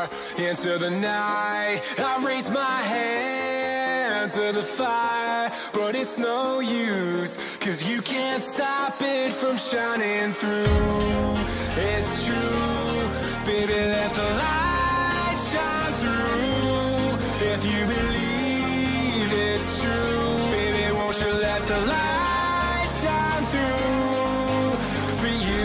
far into the night. I raise my hand to the fire, but it's no use, 'cause you can't stop it from shining through. It's true, baby, let the light shine through. If you believe it's true, baby, won't you let the light shine through for you.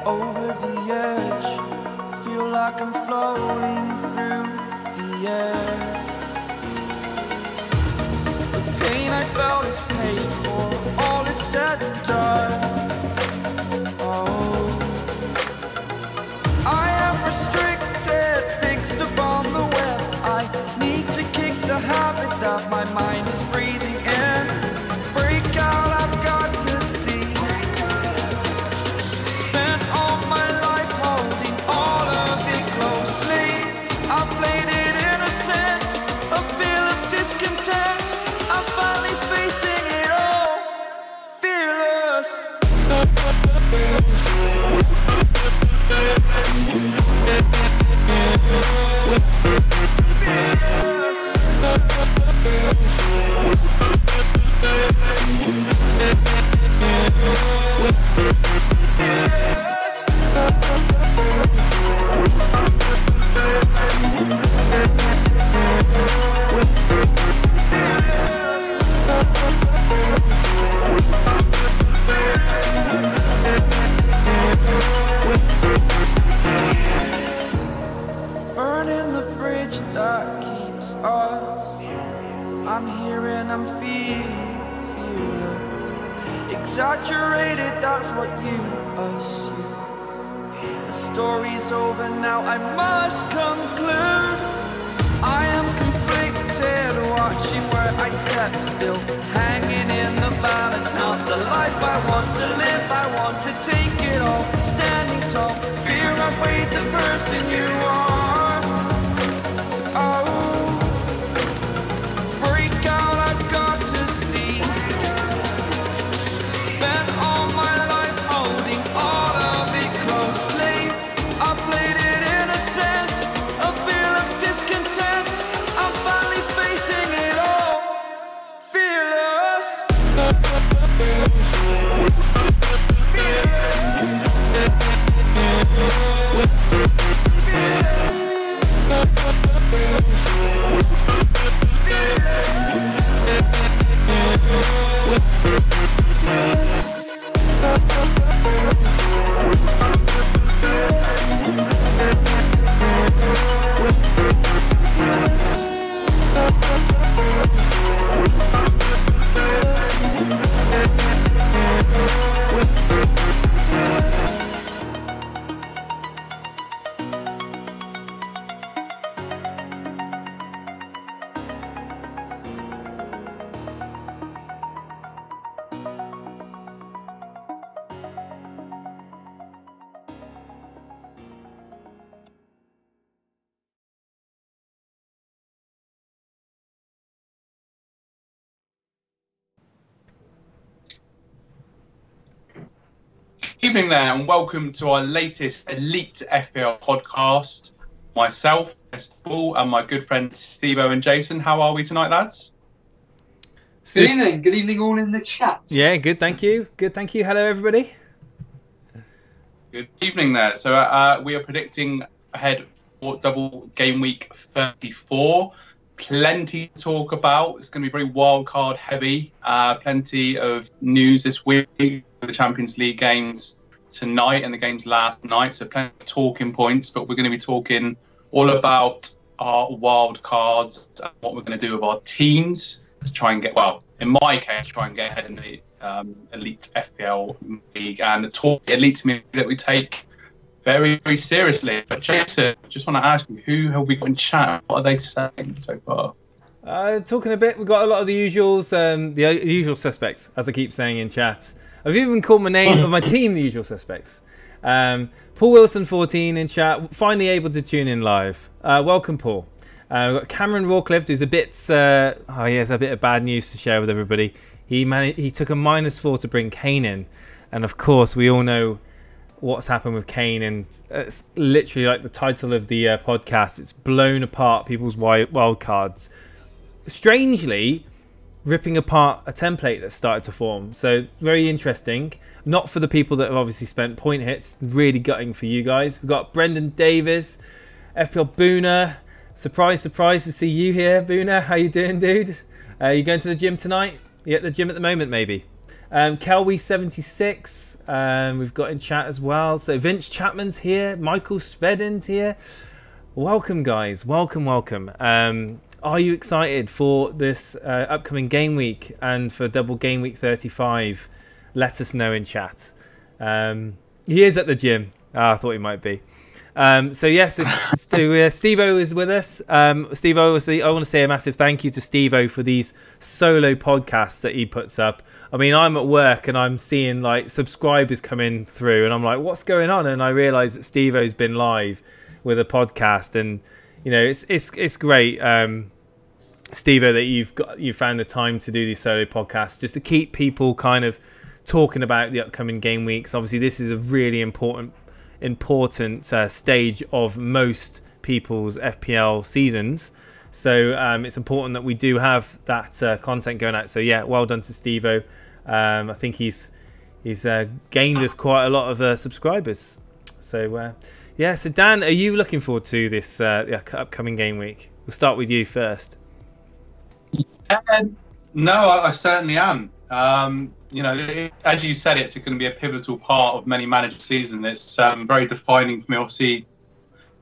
Over the edge, feel like I'm floating through the air. The pain I felt is paid for, all is said and done. Oh, I am restricted, fixed upon the web. I need to kick the habit that my mind is breathing in. Break out, I've got to see. Spent all my life holding all of it closely. I played it innocent, a feel of discontent. I'm finally facing it all, fearless. Burning the bridge that keeps us. I'm here and I'm feeling fearless. Exaggerated, that's what you assume. The story's over now, I must conclude. I am conflicted, watching where I step still, hanging in the balance. Not the life I want to live, I want to take it all. Standing tall, fear I weighed the person you are. Oh, break out, I've got to see. Spent all my life holding all of it closely. I played it innocent, a feel of discontent. I'm finally facing it all, fearless. Fearless. Evening there, and welcome to our latest Elite FPL podcast. Myself, Mr. Bull, and my good friends Steve-O and Jason. How are we tonight, lads? Good evening. Good evening, all in the chat. Yeah, good. Thank you. Good. Thank you. Hello, everybody. Good evening there. So we are predicting ahead for double game week 34. Plenty to talk about. It's going to be very wildcard heavy. Plenty of news this week. The Champions League games tonight and the games last night. So plenty of talking points. But we're going to be talking all about our wildcards and what we're going to do with our teams to try and get, well, in my case, try and get ahead in the Elite FPL League and the Elite League that we take very, very seriously. But Jason, just want to ask you, who have we got in chat? What are they saying so far? Talking a bit, we've got a lot of the usuals, the usual suspects, as I keep saying in chat. I've even called my name of my team the usual suspects. Paul Wilson 14 in chat, finally able to tune in live. Welcome, Paul. We've got Cameron Rawcliffe, who's a bit, he has a bit of bad news to share with everybody. He took a -4 to bring Kane in, and of course we all know what's happened with Kane, and it's literally like the title of the podcast. It's blown apart people's wild cards. Strangely, ripping apart a template that started to form. So very interesting. Not for the people that have obviously spent point hits. Really gutting for you guys. We've got Brendan Davis, FPL Boona. Surprise, surprise to see you here, Boona. How you doing, dude? You going to the gym tonight? You at the gym at the moment, maybe? Kelwy76, we've got in chat as well. So Vince Chapman's here. Michael Svedin's here. Welcome, guys. Welcome, welcome. Are you excited for this upcoming game week and for double game week 35? Let us know in chat. He is at the gym. I thought he might be. So yes, Steve-O is with us. Steve-O, I want to say a massive thank you to Steve-O for these solo podcasts that he puts up. I mean, I'm at work and I'm seeing like subscribers coming through and I'm like, what's going on? And I realise that Steve-O's been live with a podcast, and you know, it's great, Steve-O, that you've found the time to do these solo podcasts just to keep people kind of talking about the upcoming game weeks. Obviously, this is a really important stage of most people's FPL seasons, so it's important that we do have that content going out. So yeah, well done to Steve-O. I think he's gained us quite a lot of subscribers. So yeah, so Dan, are you looking forward to this upcoming game week? We'll start with you first. No, I certainly am. You know, as you said, it's going to be a pivotal part of many managers' season. It's very defining for me. Obviously,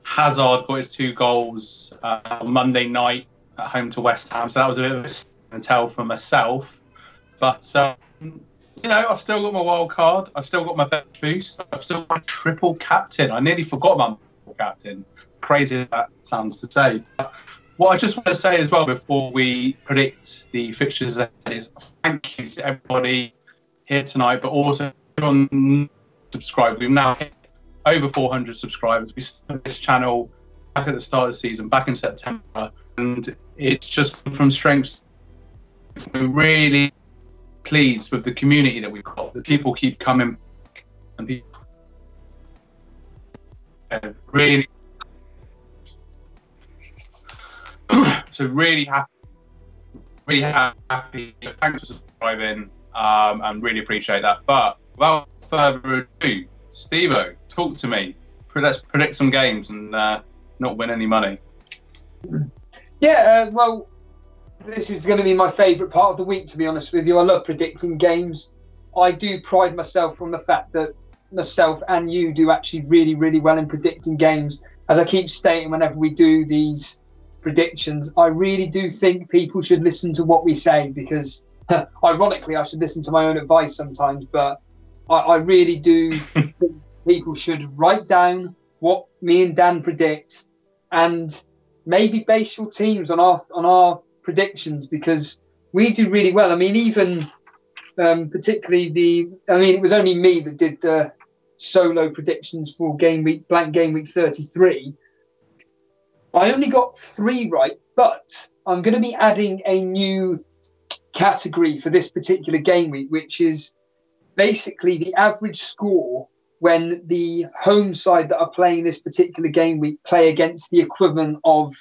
Hazard got his 2 goals on Monday night at home to West Ham, so that was a bit of a tell for myself. But you know, I've still got my wild card. I've still got my bench boost. I've still got my triple captain. I nearly forgot my triple captain. Crazy as that sounds to say. But what I just want to say as well before we predict the fixtures is thank you to everybody here tonight, but also on subscribe. We've now hit over 400 subscribers. We started this channel back at the start of the season, back in September, and it's just from strength. We're really pleased with the community that we've got. The people keep coming, and people really, so really happy. Thanks for subscribing. And really appreciate that. But without further ado, Steve-O, talk to me. Let's predict some games and not win any money. Yeah, well, this is going to be my favourite part of the week, to be honest with you. I love predicting games. I do pride myself on the fact that myself and you do actually really, really well in predicting games. As I keep stating whenever we do these predictions, I really do think people should listen to what we say, because ironically, I should listen to my own advice sometimes, but I really do think people should write down what me and Dan predict and maybe base your teams on our predictions, because we do really well. I mean, even particularly it was only me that did the solo predictions for blank game week 33. I only got 3 right, but I'm going to be adding a new category for this particular game week, which is basically the average score when the home side that are playing this particular game week play against the equivalent of,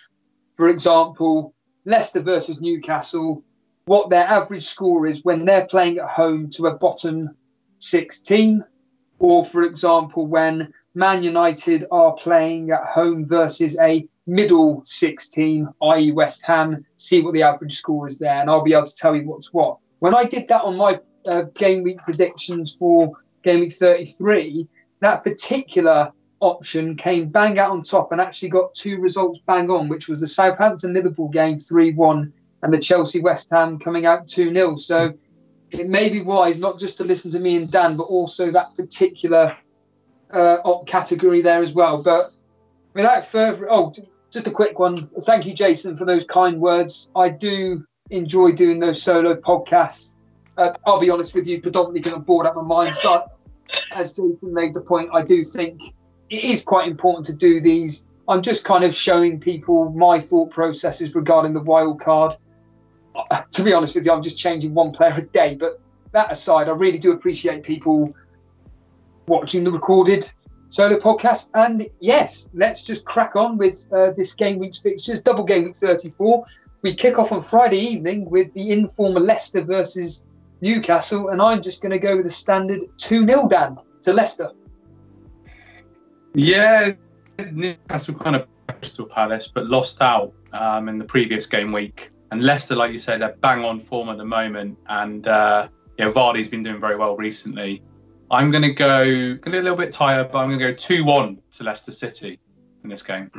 for example, Leicester versus Newcastle, what their average score is when they're playing at home to a bottom 6 team, or, for example, when Man United are playing at home versus a middle 6 team, i.e. West Ham, see what the average score is there, and I'll be able to tell you what's what. When I did that on my game week predictions for game week 33, that particular option came bang out on top and actually got 2 results bang on, which was the Southampton-Liverpool game 3-1 and the Chelsea-West Ham coming out 2-0. So it may be wise not just to listen to me and Dan, but also that particular category there as well. But without further... Oh, just a quick one. Thank you, Jason, for those kind words. I do enjoy doing those solo podcasts. I'll be honest with you, predominantly because I'm bored out of my mind. But as Jason made the point, I do think it is quite important to do these. I'm just kind of showing people my thought processes regarding the wild card. To be honest with you, I'm just changing one player a day. But that aside, I really do appreciate people watching the recorded solo podcast. And yes, let's just crack on with this game week's fixtures. Double game week 34. We kick off on Friday evening with the informal Leicester versus Newcastle, and I'm just going to go with a standard 2-0, Dan, to Leicester. Yeah, Newcastle kind of Crystal Palace, but lost out in the previous game week. And Leicester, like you say, they're bang on form at the moment, and Vardy's been doing very well recently. I'm going to go a little bit tired, but I'm going to go 2-1 to Leicester City in this game.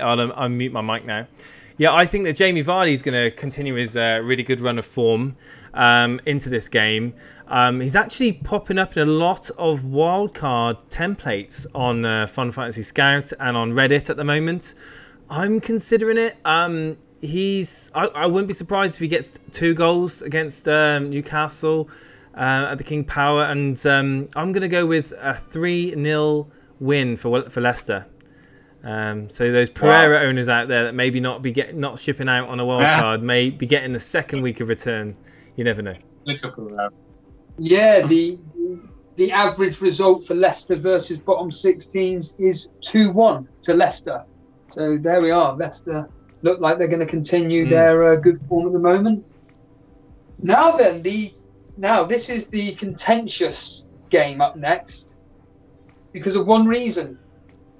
I'll unmute my mic now. Yeah, I think that Jamie Vardy is going to continue his really good run of form into this game. He's actually popping up in a lot of wildcard templates on Fun Fantasy Scout and on Reddit at the moment. I'm considering it. I wouldn't be surprised if he gets 2 goals against Newcastle at the King Power, and I'm going to go with a 3-0 win for Leicester. So those Pereira owners out there that maybe not shipping out on a wild card may be getting the second week of return. You never know. Yeah, the average result for Leicester versus bottom 6 teams is 2-1 to Leicester. So there we are. Leicester look like they're going to continue their good form at the moment. Now then, this is the contentious game up next because of one reason.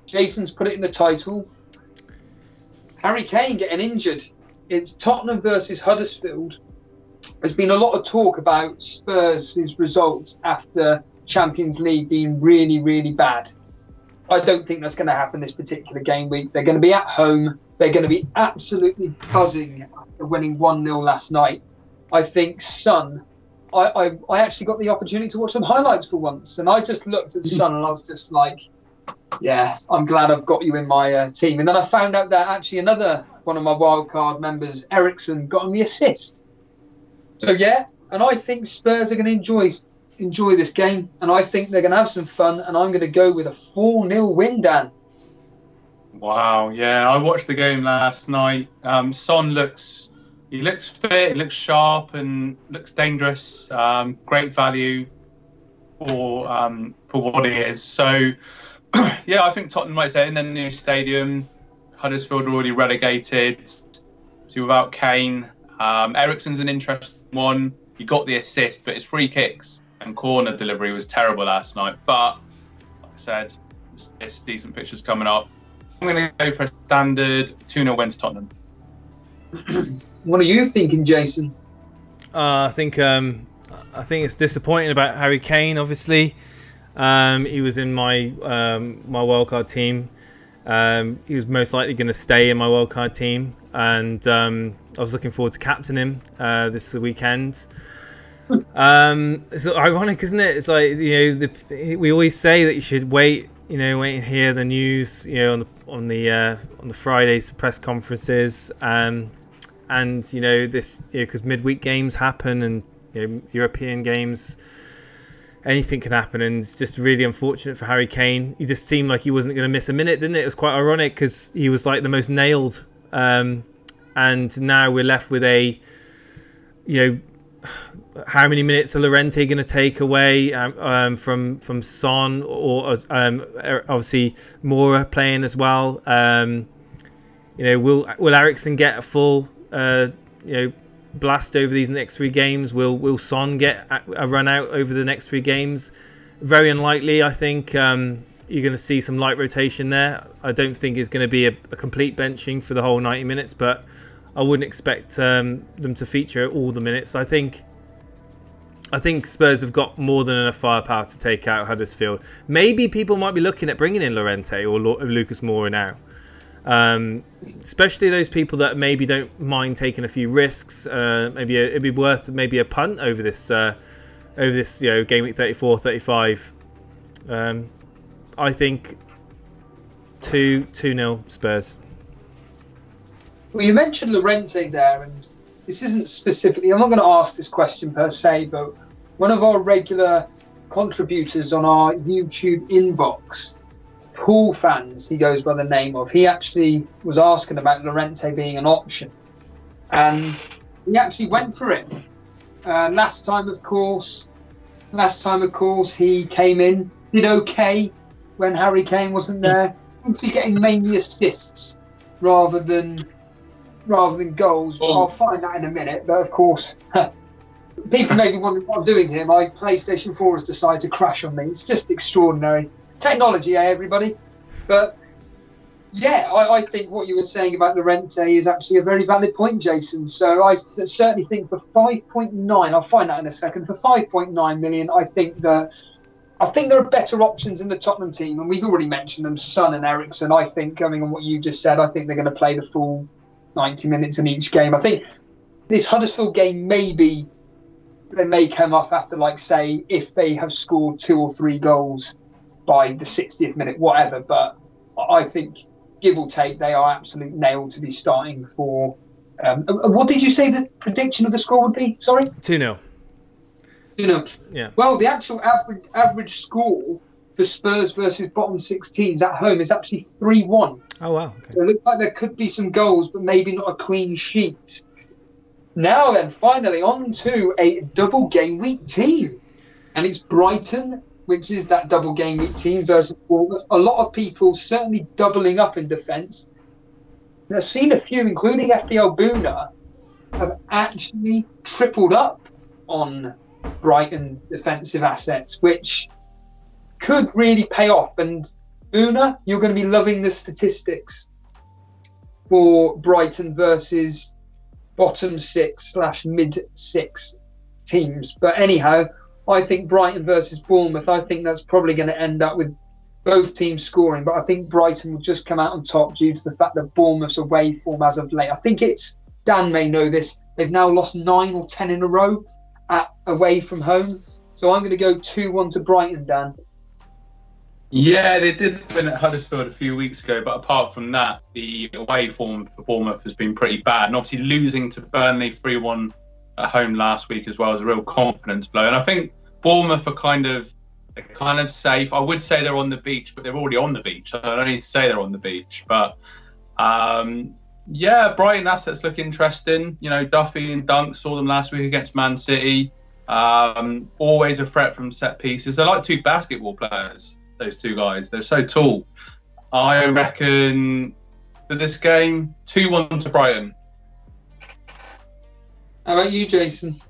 Jason's put it in the title. Harry Kane getting injured. It's Tottenham versus Huddersfield. There's been a lot of talk about Spurs' results after Champions League being really, really bad. I don't think that's going to happen this particular game week. They're going to be at home. They're going to be absolutely buzzing after winning 1-0 last night. I think Son... I actually got the opportunity to watch some highlights for once, and I just looked at Son and I was just like, yeah, I'm glad I've got you in my team. And then I found out that actually another one of my wildcard members, Ericsson, got on the assist. So yeah, and I think Spurs are going to enjoy this game, and I think they're going to have some fun, and I'm going to go with a 4-0 win, Dan. Wow, yeah, I watched the game last night. Son looks fit, he looks sharp, and looks dangerous. Great value for what he is. So. Yeah, I think Tottenham might say in their new stadium. Huddersfield are already relegated. So without Kane, Eriksen's an interesting one. He got the assist, but his free kicks and corner delivery was terrible last night. But like I said, it's decent pictures coming up. I'm going to go for a standard 2-0 win to Tottenham. What are you thinking, Jason? I think it's disappointing about Harry Kane. Obviously. He was in my wildcard team. He was most likely going to stay in my wildcard team, and I was looking forward to captaining him this weekend. It's ironic, isn't it? It's like, we always say that you should wait and hear the news, on the Fridays press conferences, and this, because midweek games happen and European games anything can happen, and it's just really unfortunate for Harry Kane. He just seemed like he wasn't going to miss a minute, didn't it? It was quite ironic because he was like the most nailed, and now we're left with a, how many minutes are Llorente going to take away from Son, or obviously Moura playing as well? Will Eriksen get a full blast over these next 3 games? Will Son get a run out over the next 3 games? Very unlikely. I think you're going to see some light rotation there. I don't think it's going to be a complete benching for the whole 90 minutes, but I wouldn't expect them to feature all the minutes. I think Spurs have got more than enough firepower to take out Huddersfield. Maybe people might be looking at bringing in Llorente or Lucas Moura now. Especially those people that maybe don't mind taking a few risks. Maybe it'd be worth a punt over this game week 34, 35. I think 2-0 Spurs. Well, you mentioned Llorente there, and this isn't specifically, I'm not going to ask this question per se, but one of our regular contributors on our YouTube inbox, Paul Fans, he goes by the name of, he actually was asking about Llorente being an option, and he actually went for it. Last time, of course, he came in, did okay when Harry Kane wasn't there. Seems to be getting mainly assists rather than goals. But I'll find that in a minute. But of course, people may be wondering what I'm doing here. My PlayStation 4 has decided to crash on me. It's just extraordinary. Technology, everybody? But yeah, I think what you were saying about Llorente is actually a very valid point, Jason. So I certainly think for 5.9, I'll find that in a second, for 5.9 million, I think there are better options in the Tottenham team, and we've already mentioned them, Son and Eriksen. I think, going on what you just said, I think they're going to play the full 90 minutes in each game. I think this Huddersfield game, maybe they may come off after, like, say, if they have scored 2 or 3 goals by the 60th minute, whatever. But I think, give or take, they are absolute nailed to be starting for... what did you say the prediction of the score would be? Sorry? 2-0. Yeah. Well, the actual average score for Spurs versus bottom 6 teams at home is actually 3-1. Oh, wow. Okay. So it looks like there could be some goals, but maybe not a clean sheet. Now then, finally, on to a double game week team. And it's Brighton, which is that double game week team versus Bournemouth. A lot of people certainly doubling up in defence. And I've seen a few, including FPL Boona, have actually tripled up on Brighton defensive assets, which could really pay off. And Boona, you're going to be loving the statistics for Brighton versus bottom 6/mid 6 teams. But anyhow, I think Brighton versus Bournemouth, I think that's probably going to end up with both teams scoring, but I think Brighton will just come out on top due to the fact that Bournemouth's away form as of late. I think it's, Dan may know this, they've now lost 9 or 10 in a row away from home. So I'm going to go 2-1 to Brighton, Dan. Yeah, they did win at Huddersfield a few weeks ago, but apart from that, the away form for Bournemouth has been pretty bad. And obviously losing to Burnley 3-1 at home last week as well is a real confidence blow. And I think Bournemouth are kind of safe. I would say they're on the beach, but they're already on the beach. So I don't need to say they're on the beach. But yeah, Brighton assets look interesting. You know, Duffy and Dunk, saw them last week against Man City. Always a threat from set pieces. They're like 2 basketball players, those 2 guys. They're so tall. I reckon for this game, 2-1 to Brighton. How about you, Jason?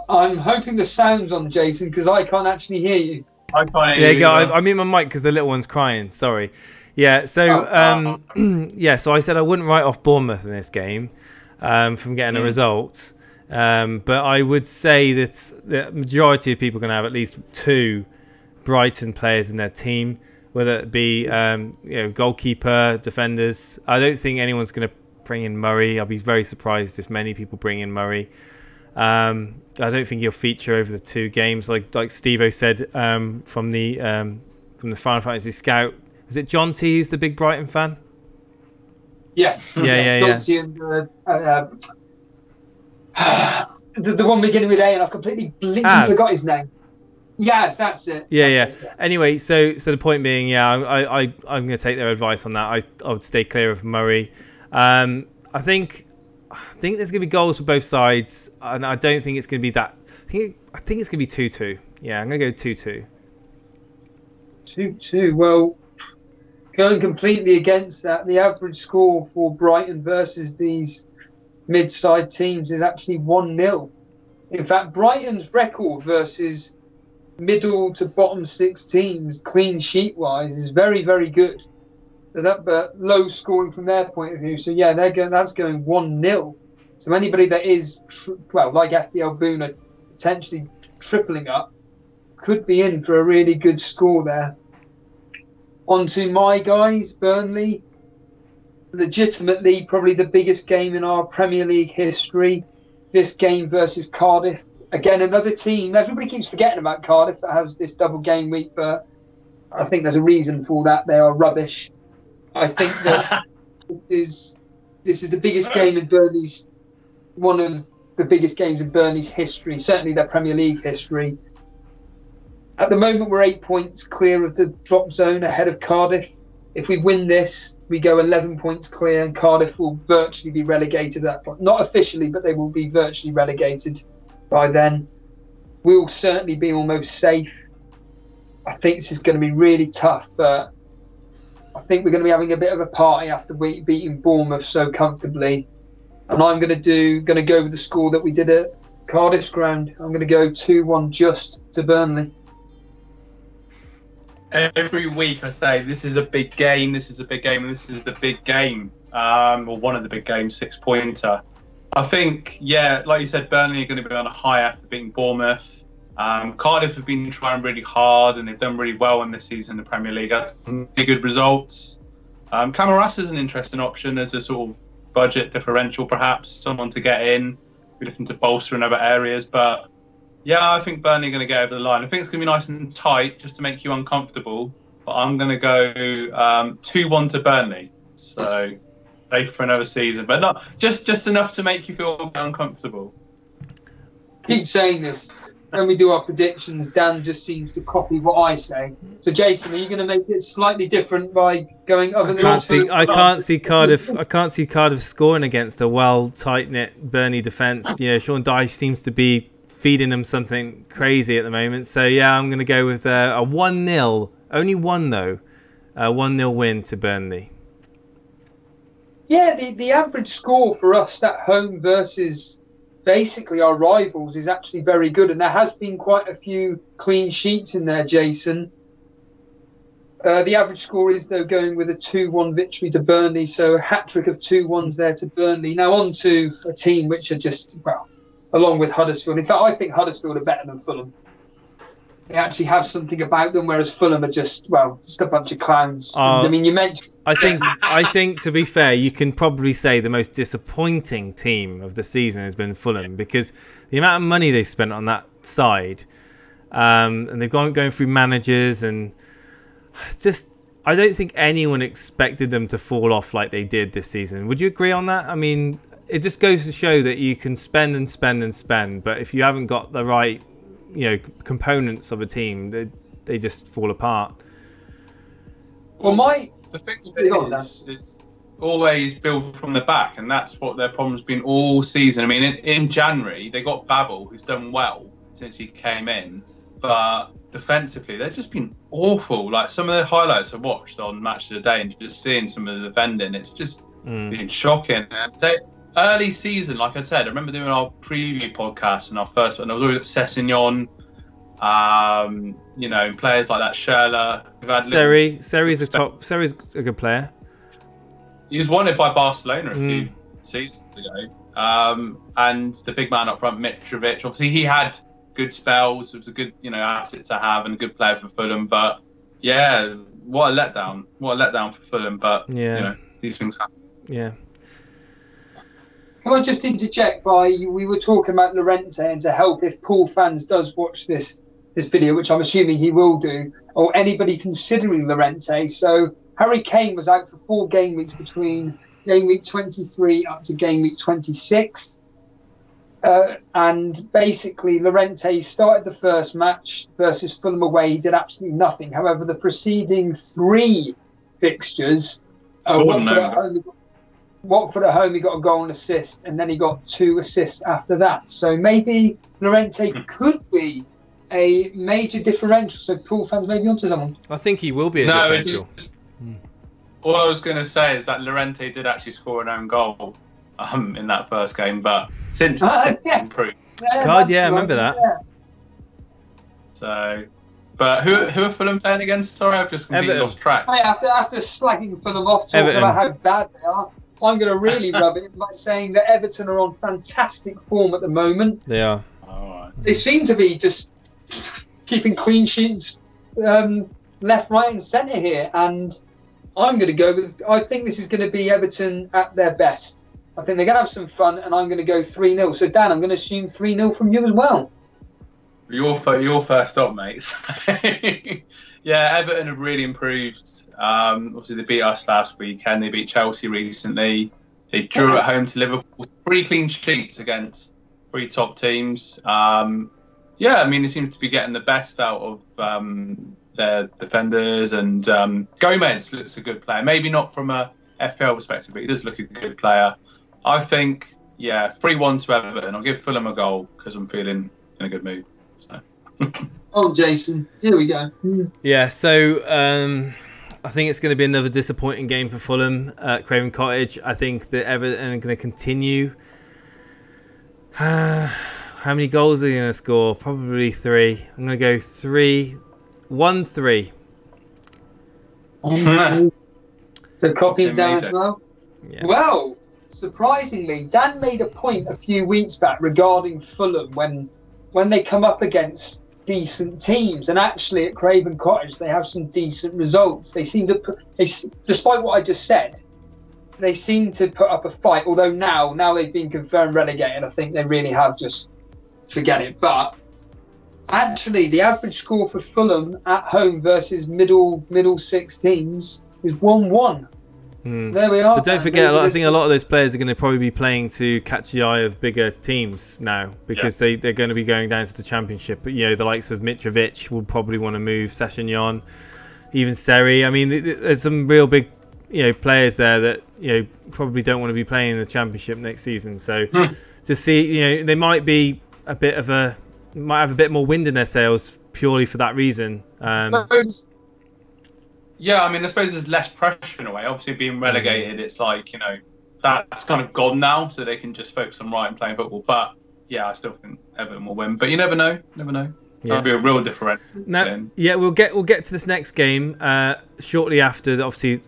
I'm hoping the sound's on, Jason, because I can't actually hear you. I can't hear you. Yeah, I mute my mic because the little one's crying. Sorry. Yeah, so yeah, so I said I wouldn't write off Bournemouth in this game from getting a result. But I would say that the majority of people are going to have at least 2 Brighton players in their team, whether it be goalkeeper, defenders. I don't think anyone's going to bring in Murray. I'll be very surprised if many people bring in Murray. I don't think he'll feature over the 2 games, like Steve-O said from the from the Final Fantasy Scout. Is it John T who's the big Brighton fan? Yes. Yeah. John T and the one beginning with A, and I've completely forgot his name. Yes, that's it. Yeah. Anyway, so the point being, I'm going to take their advice on that. I would stay clear of Murray. I think there's going to be goals for both sides, and I don't think it's going to be that. I think it's going to be 2-2. Yeah, I'm going to go 2-2. 2-2. Well, going completely against that, the average score for Brighton versus these mid-side teams is actually 1-0. In fact, Brighton's record versus middle to bottom six teams, clean sheet wise, is very, very good. But low scoring from their point of view. So yeah, that's going 1-0. So anybody that is like FPL Boona potentially tripling up could be in for a really good score there. On to my guys, Burnley. Legitimately, probably the biggest game in our Premier League history. This game versus Cardiff. Again, another team. Everybody keeps forgetting about Cardiff that has this double game week, but I think there's a reason for that. They are rubbish. I think that this is the biggest game in Burnley's, one of the biggest games in Burnley's history, certainly their Premier League history. At the moment, we're 8 points clear of the drop zone ahead of Cardiff. If we win this, we go 11 points clear, and Cardiff will virtually be relegated at that point. Not officially, but they will be virtually relegated by then. We'll certainly be almost safe. I think this is going to be really tough, but I think we're going to be having a bit of a party after beating Bournemouth so comfortably. And I'm going to go with the score that we did at Cardiff's ground. I'm going to go 2-1 just to Burnley. Every week I say this is a big game, this is a big game, and this is the big game, or one of the big games, 6-pointer. I think, like you said, Burnley are going to be on a high after beating Bournemouth. Cardiff have been trying really hard, and they've done really well in this season in the Premier League. That's really good results. Camarasa is an interesting option as a sort of budget differential, perhaps, someone to get in. We're looking to bolster in other areas, but yeah, I think Burnley are going to get over the line. I think it's going to be nice and tight, just to make you uncomfortable. But I'm going to go 2-1 to Burnley. So safe for another season, but not just enough to make you feel uncomfortable. Keep saying this. When we do our predictions, Dan just seems to copy what I say. So, Jason, are you going to make it slightly different by going other than? I can't see Cardiff scoring against a well tight-knit Burnley defence. Sean Dyche seems to be feeding them something crazy at the moment. So yeah, I'm going to go with a 1-0. Only one though. A 1-0 win to Burnley. Yeah, the average score for us at home versus basically our rivals is actually very good, and there has been quite a few clean sheets in there, Jason. The average score is, though, going with a 2-1 victory to Burnley, so a hat-trick of 2-1s there to Burnley. Now on to a team which are just, along with Huddersfield. In fact, I think Huddersfield are better than Fulham. They actually have something about them, whereas Fulham are just a bunch of clowns. I mean, you mentioned... I think, to be fair, you can probably say the most disappointing team of the season has been Fulham, because the amount of money they spent on that side, and they've going through managers, and just I don't think anyone expected them to fall off like they did this season. Would you agree on that? I mean, it just goes to show that you can spend and spend and spend, but if you haven't got the right components of a team, they just fall apart. Well, the thing is always build from the back, and that's what their problem's been all season. I mean, in January they got Babel, who's done well since he came in, but defensively they've just been awful. Like some of the highlights I watched on Match of the Day, and just seeing some of the defending, it's just been shocking. Early season, like I said, I remember doing our preview podcast and our first one. I was always at Sessegnon, players like that, Schürrle. Seri's a good player. He was wanted by Barcelona a few seasons ago. And the big man up front, Mitrovic. Obviously, he had good spells. It was a good, asset to have and a good player for Fulham. But yeah, what a letdown! What a letdown for Fulham. But these things happen. Yeah. Can I just interject we were talking about Llorente, and to help if Pool fans does watch this this video, which I'm assuming he will do, or anybody considering Llorente. So Harry Kane was out for 4 game weeks between game week 23 up to game week 26. And basically, Llorente started the first match versus Fulham away. He did absolutely nothing. However, the preceding 3 fixtures, Watford at home, he got a goal and assist, and then he got 2 assists after that. So maybe Llorente could be a major differential. So Pool fans may be onto someone. I think he will be a differential. All I was going to say is that Llorente did actually score an own goal in that first game, but since yeah. improved. God, yeah, I remember that. Yeah. So, but who are Fulham playing against? Sorry, I've just completely lost track. Hey, after slagging Fulham off, talking about how bad they are, I'm going to really rub it by saying that Everton are on fantastic form at the moment. They are. They seem to be just keeping clean sheets left, right and centre here. And I'm going to go with, I think this is going to be Everton at their best. I think they're going to have some fun, and I'm going to go 3-0. So, Dan, I'm going to assume 3-0 from you as well. Your first up, mates. Yeah, Everton have really improved. Obviously, they beat us last weekend. They beat Chelsea recently. They drew at home to Liverpool. 3 clean sheets against 3 top teams. Yeah, I mean, it seems to be getting the best out of their defenders. And Gomez looks a good player. Maybe not from a FPL perspective, but he does look a good player. I think, 3-1 to Everton. I'll give Fulham a goal because I'm feeling in a good mood. So. Oh, Jason, here we go. Yeah, so I think it's going to be another disappointing game for Fulham at Craven Cottage. I think that Everton are going to continue. How many goals are they going to score? Probably 3. I'm going to go 1-3. The copying down as well. Yeah. Well, surprisingly, Dan made a point a few weeks back regarding Fulham when they come up against decent teams, and actually at Craven Cottage they have some decent results. They seem to despite what I just said, they seem to put up a fight. Although now they've been confirmed relegated, I think they really have just forget it. But actually, the average score for Fulham at home versus middle 6 teams is 1-1. There we are. But don't forget, I think a lot of those players are going to probably be playing to catch the eye of bigger teams now, because they're going to be going down to the Championship. But the likes of Mitrovic will probably want to move. Sessegnon, even Seri. I mean, there's some real big players there that probably don't want to be playing in the Championship next season. So to see, they might be have a bit more wind in their sails purely for that reason. Yeah, I mean, I suppose there's less pressure in a way. Obviously, being relegated, it's like, that's kind of gone now, so they can just focus on and playing football. But, yeah, I still think Everton will win. But you never know. That'll be a real differential. Yeah, we'll get to this next game shortly after. Obviously,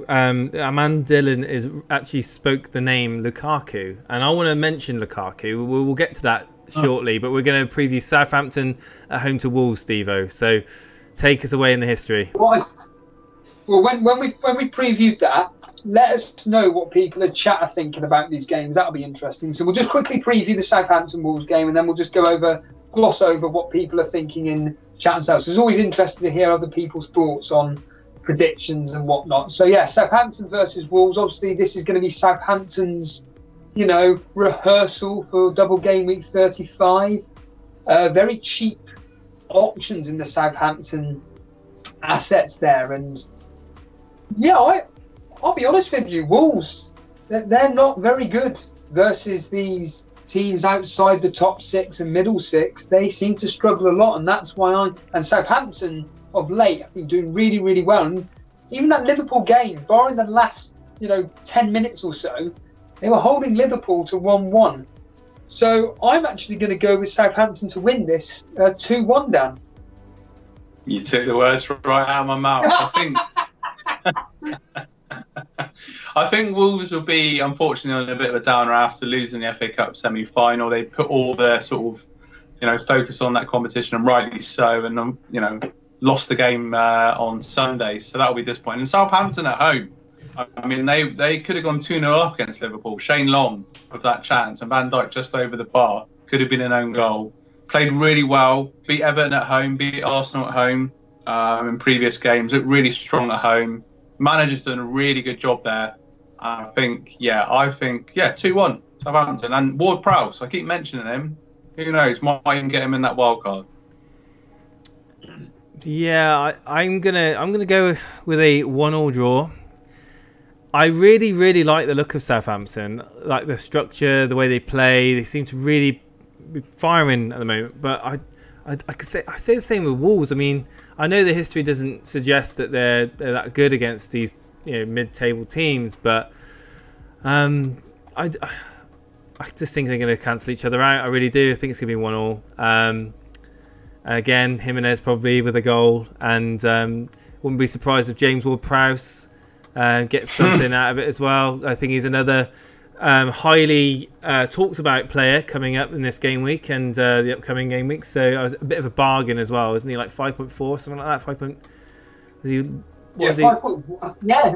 Aman Dillon actually spoke the name Lukaku. And I want to mention Lukaku. We'll get to that shortly. But we're going to preview Southampton at home to Wolves, Stevo. So take us away in the history. Well, when we previewed that, let us know what people in chat are thinking about these games. That'll be interesting. So we'll just quickly preview the Southampton Wolves game, and then we'll just gloss over what people are thinking in chat themselves. So it's always interesting to hear other people's thoughts on predictions and whatnot. So yeah, Southampton versus Wolves. Obviously, this is going to be Southampton's, rehearsal for double game week 35. Very cheap options in the Southampton assets there, and I'll be honest with you, Wolves, they're not very good versus these teams outside the top 6 and middle 6. They seem to struggle a lot, and that's why and Southampton of late have been doing really, really well. And even that Liverpool game, barring the last 10 minutes or so, they were holding Liverpool to 1-1. So I'm actually going to go with Southampton to win this 2-1, Dan. You took the words right out of my mouth. I think Wolves will be, unfortunately, on a bit of a downer after losing the FA Cup semi-final. They put all their sort of, focus on that competition, and rightly so, and lost the game on Sunday. So that'll be disappointing. And Southampton at home, I mean, they could have gone 2-0 up against Liverpool. Shane Long with that chance, and Van Dijk just over the bar. Could have been an own goal. played really well. Beat Everton at home, beat Arsenal at home in previous games. Looked really strong at home. Manager's done a really good job there. I think 2-1 Southampton and Ward-Prowse. I keep mentioning him. Who knows? Might even get him in that wild card. Yeah, I'm gonna go with a 1-1 draw. I really like the look of Southampton, like the structure, the way they play. They seem to really be firing at the moment. But I say the same with Wolves. I mean, I know the history doesn't suggest that they're that good against these mid-table teams, but I just think they're going to cancel each other out. I really do. I think it's going to be 1-1. Again, Jimenez probably with a goal, and wouldn't be surprised if James Ward-Prowse gets something out of it as well. I think he's another highly talked about player coming up in this game week and the upcoming game week. So I was a bit of a bargain as well, isn't he? Like 5.4, something like that. 5.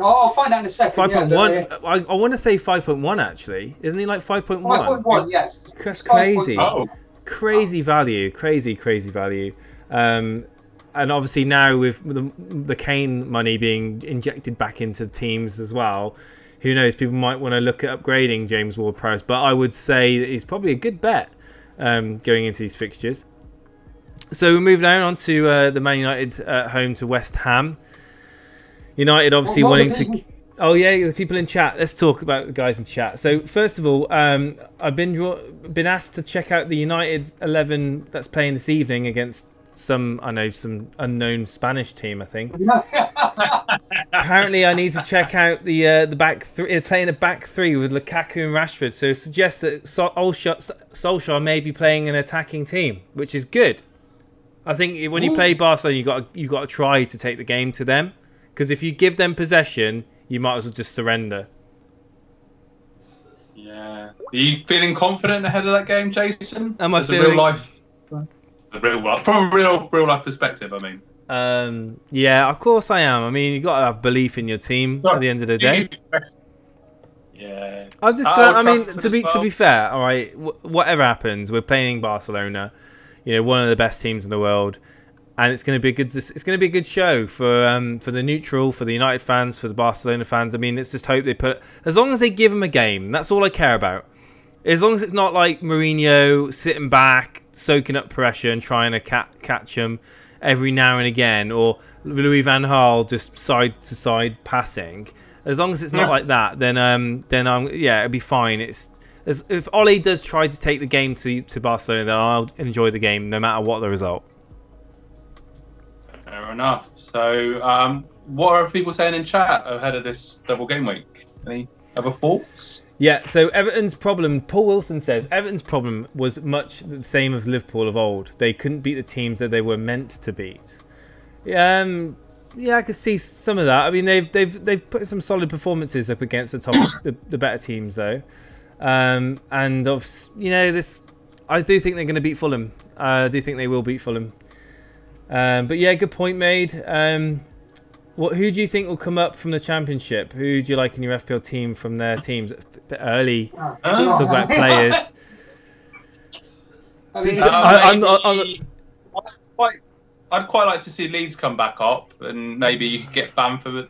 I'll find out in a second. 5.1. I want to say 5.1 actually. Isn't he like 5.1? 5.1, yes. That's crazy. Oh. Crazy value. Crazy value. And obviously now with the Kane money being injected back into teams as well, who knows? People might want to look at upgrading James Ward-Prowse, but I would say that he's probably a good bet going into these fixtures. So we're moving on to the Man United at home to West Ham. United obviously wanting to... Oh yeah, the people in chat. Let's talk about the guys in chat. So first of all, I've been asked to check out the United 11 that's playing this evening against some unknown Spanish team, I think. Apparently, I need to check out the back three. Playing a back three with Lukaku and Rashford, so it suggests that Solskjaer may be playing an attacking team, which is good. I think when you play Barcelona, you got to try to take the game to them, because if you give them possession, you might as well just surrender. Yeah. Are you feeling confident ahead of that game, Jason? Am I feeling... from a real life perspective, I mean. Yeah, of course I am. I mean, you got to have belief in your team at the end of the day. Yeah. I'm just glad. I mean, to be fair, all right. Whatever happens, we're playing Barcelona. One of the best teams in the world. And it's going to be a good. It's going to be a good show for the neutral, for the United fans, for the Barcelona fans. I mean, let's just hope they put. As long as they give them a game, that's all I care about. As long as it's not like Mourinho sitting back, soaking up pressure and trying to catch them every now and again, or Louis van Gaal just side to side passing. As long as it's not like that, then it'll be fine. If Ole does try to take the game to Barcelona, then I'll enjoy the game no matter what the result. Fair enough. So, what are people saying in chat ahead of this double game week? Any other thoughts? Yeah, so Everton's problem, Paul Wilson says, Everton's problem was much the same as Liverpool of old. They couldn't beat the teams that they were meant to beat. Yeah, I could see some of that. I mean, they've put some solid performances up against the better teams though. And this, I do think they're going to beat Fulham. I do think they will beat Fulham. But yeah, good point made. Who do you think will come up from the Championship? Who do you like in your FPL team from their teams? A bit early to talk about players. I'd quite like to see Leeds come back up, and maybe you could get Bamford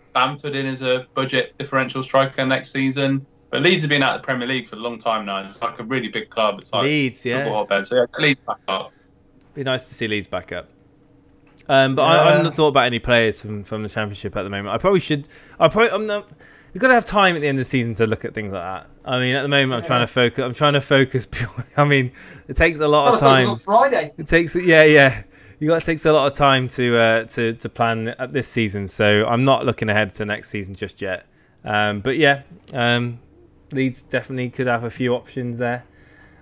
in as a budget differential striker next season. But Leeds have been out of the Premier League for a long time now. It's like a really big club. It's like Leeds, yeah. Hotbed. So yeah, Leeds back up. Be nice to see Leeds back up. But I haven't thought about any players from the Championship at the moment. I probably should. I'm not. You've got to have time at the end of the season to look at things like that. I mean, at the moment, I'm trying to focus purely. I mean, it takes a lot of time. On Friday. It takes yeah. It takes a lot of time to plan at this season. So I'm not looking ahead to next season just yet. But yeah, Leeds definitely could have a few options there.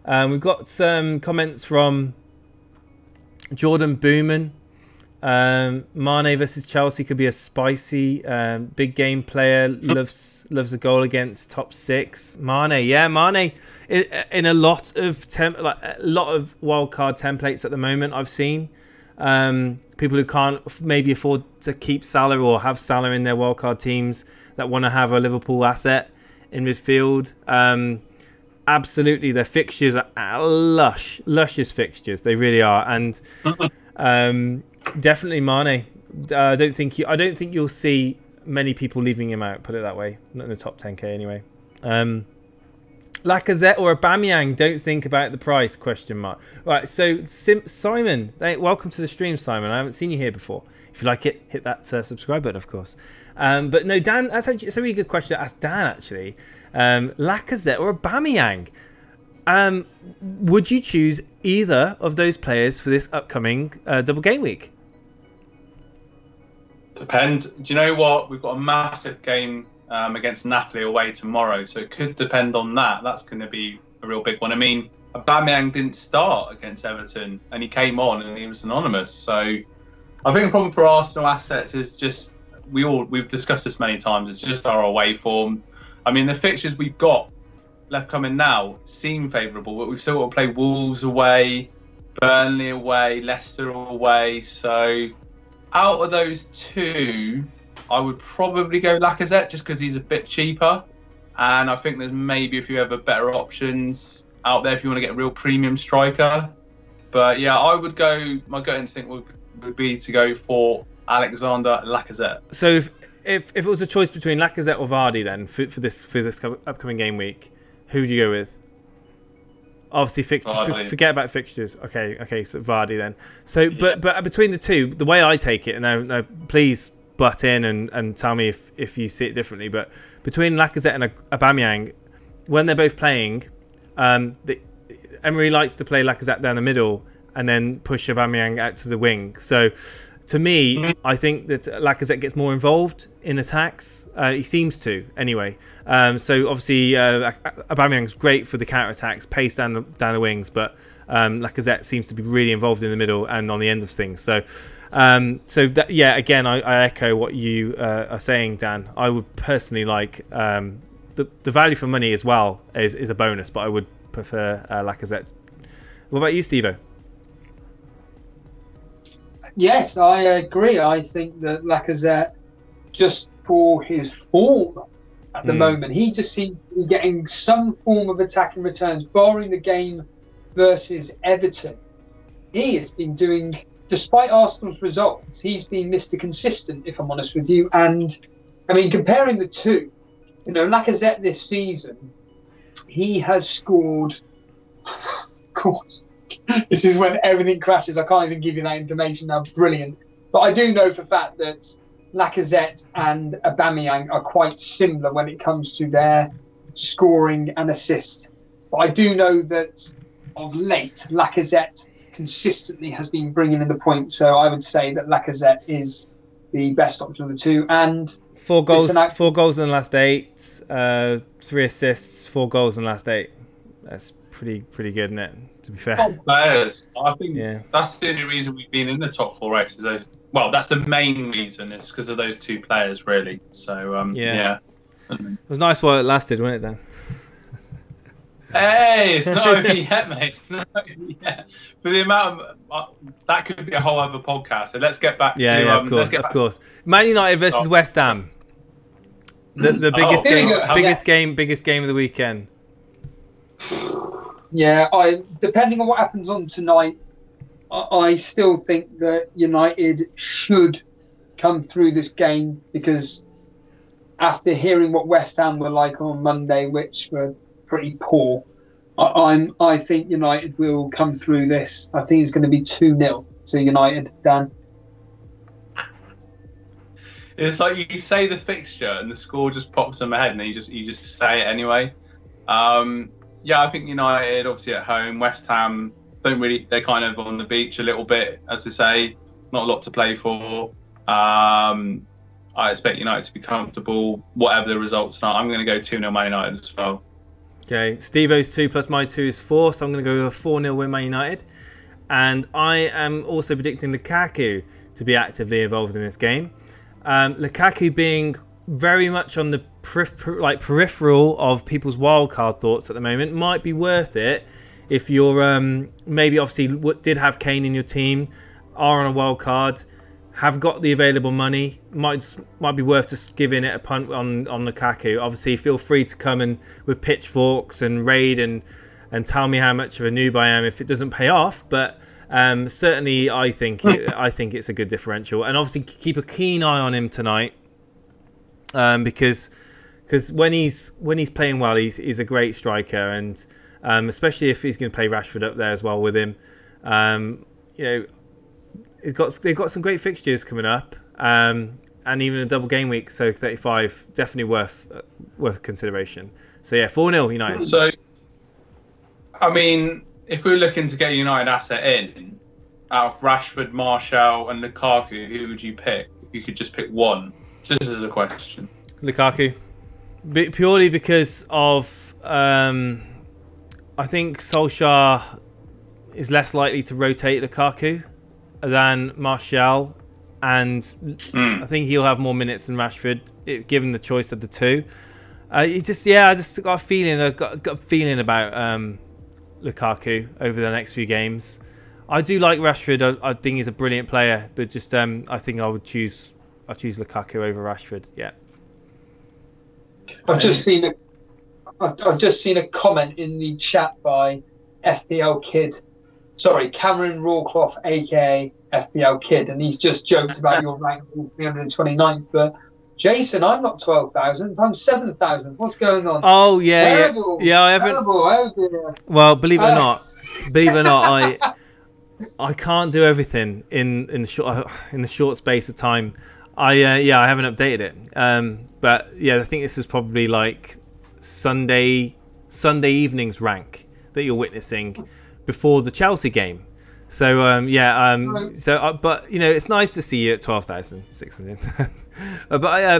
We've got some comments from Jordan Booman. Mane versus Chelsea could be a spicy big game player. Loves a goal against top six. Mane in a lot of wildcard templates at the moment. I've seen people who can't maybe afford to keep Salah or have Salah in their wildcard teams that want to have a Liverpool asset in midfield. absolutely, their fixtures are luscious fixtures. They really are, and definitely Mane. I don't think you'll see many people leaving him out. Put it that way. Not in the top 10k anyway. Lacazette or Aubameyang? Don't think about the price? Question mark. Right. So Simon, welcome to the stream, Simon. I haven't seen you here before. If you like it, hit that subscribe button, of course. But no, Dan, that's actually, it's a really good question to ask Dan, actually. Lacazette or Aubameyang? Would you choose either of those players for this upcoming double game week? Depend. Do you know what? We've got a massive game against Napoli away tomorrow, so it could depend on that. That's going to be a real big one. I mean, Aubameyang didn't start against Everton, and he came on and he was anonymous. So I think the problem for Arsenal assets is just we've discussed this many times. It's just our away form. I mean, the fixtures we've got left coming now seem favourable, but we've still got to play Wolves away, Burnley away, Leicester away. So out of those two, I would probably go Lacazette just because he's a bit cheaper. And I think there's maybe a few other better options out there if you want to get a real premium striker. But yeah, I would go, my gut instinct would be to go for Alexander Lacazette. So if it was a choice between Lacazette or Vardy then for this upcoming game week, who would you go with? Obviously, forget about fixtures. Okay, so Vardy then. So, yeah. But between the two, the way I take it, and now please butt in and tell me if you see it differently. But between Lacazette and Aubameyang, when they're both playing, Emery likes to play Lacazette down the middle and then push Aubameyang out to the wing. So, to me, I think that Lacazette gets more involved in attacks. He seems to, anyway. So obviously, Aubameyang's great for the counter attacks, pace down the wings, but Lacazette seems to be really involved in the middle and on the end of things. So, yeah, again, I echo what you are saying, Dan. I would personally like the value for money as well is a bonus, but I would prefer Lacazette. What about you, Steve-O? Yes, I agree. I think that Lacazette, just for his form at the moment, he just seems to be getting some form of attacking returns, barring the game versus Everton. He has been doing, despite Arsenal's results, he's been Mr. Consistent, if I'm honest with you. And, I mean, comparing the two, Lacazette this season, he has scored... Of course. This is when everything crashes. I can't even give you that information now. Brilliant. But I do know for a fact that Lacazette and Aubameyang are quite similar when it comes to their scoring and assist. But I do know that of late, Lacazette consistently has been bringing in the points. So I would say that Lacazette is the best option of the two. And 4 goals in the last 8, 3 assists, 4 goals in the last 8. That's pretty good, isn't it? To be fair, players. I think that's the only reason we've been in the top 4 races. Well, that's the main reason. It's because of those 2 players, really. So yeah. It was nice while it lasted, wasn't it? Then. Hey, it's not over yet, mate. It's not over yet. For the amount of that could be a whole other podcast. So let's get back to of course. Man United versus West Ham. The biggest game of the weekend. Yeah, depending on what happens on tonight, I still think that United should come through this game, because after hearing what West Ham were like on Monday, which were pretty poor, I think United will come through this. I think it's going to be 2-0 to United, Dan. It's like you say the fixture and the score just pops in my head, and then you just say it anyway. Yeah, I think United, obviously at home. West Ham, they're kind of on the beach a little bit, as they say. Not a lot to play for. I expect United to be comfortable, whatever the results are. I'm going to go 2-0 Man United as well. Okay, Steve-O's 2 plus my 2 is 4, so I'm going to go with a 4-0 win Man United. And I am also predicting Lukaku to be actively involved in this game. Lukaku being very much on the peripheral of people's wildcard thoughts at the moment might be worth it if you're maybe obviously did have Kane in your team, are on a wildcard. have got the available money, might be worth just giving it a punt on Lukaku. Obviously, feel free to come in with pitchforks and raid and tell me how much of a noob I am if it doesn't pay off. But certainly, I think it's a good differential. And obviously, keep a keen eye on him tonight, because when he's playing well, he's a great striker, and especially if he's going to play Rashford up there as well with him. They've got some great fixtures coming up, and even a double game week, so 35 definitely worth consideration. So yeah, 4-0 United. So, I mean, if we're looking to get a United asset in, out of Rashford, Martial, and Lukaku, who would you pick? If you could just pick one, just as a question. Lukaku, purely because of I think Solskjaer is less likely to rotate Lukaku than Martial, and I think he'll have more minutes than Rashford, given the choice of the two. I just got a feeling. I've got a feeling about Lukaku over the next few games. I do like Rashford. I think he's a brilliant player, but just I think I'll choose Lukaku over Rashford. Yeah. I've just seen a comment in the chat by FPL Kid. Sorry, Cameron Rawcloth, aka FPL Kid, and he's just joked about your rank 329th. But Jason, I'm not 12,000. I'm 7,000. What's going on? Oh yeah, terrible, yeah. I haven't. Terrible. Well, believe it or not, I can't do everything in the short space of time. I haven't updated it. But yeah, I think this is probably like Sunday evening's rank that you're witnessing before the Chelsea game. So but it's nice to see you at 12,600. But our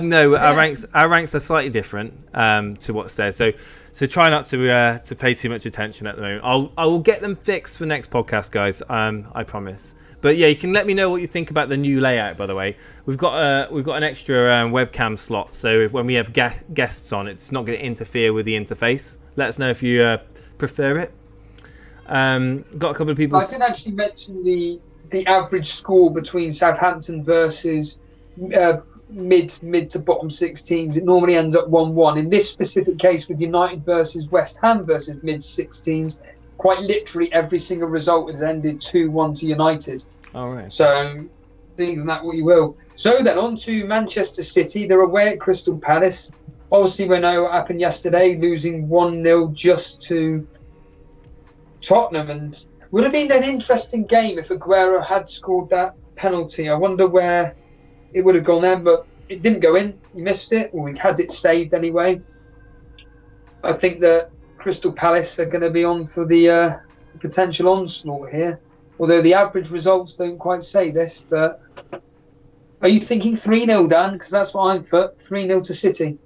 ranks are slightly different to what's there. So try not to pay too much attention at the moment. I will get them fixed for next podcast, guys. I promise. But yeah, you can let me know what you think about the new layout. By the way, we've got an extra webcam slot, so when we have guests on, it's not going to interfere with the interface. Let us know if you prefer it. Got a couple of people. I did actually mention the average score between Southampton versus mid to bottom 6 teams. It normally ends up 1-1. In this specific case, with United versus West Ham versus mid 6 teams, quite literally every single result has ended 2-1 to United. All right. So think of that what you will. So then on to Manchester City. They're away at Crystal Palace. Obviously, we know what happened yesterday, losing 1-0 just to Tottenham, and would have been an interesting game if Aguero had scored that penalty. I wonder where it would have gone then, but it didn't go in. He missed it, or we had it saved anyway. I think that Crystal Palace are going to be on for the potential onslaught here, although the average results don't quite say this. But are you thinking 3-0, Dan? Because that's what I've put, 3-0 to City.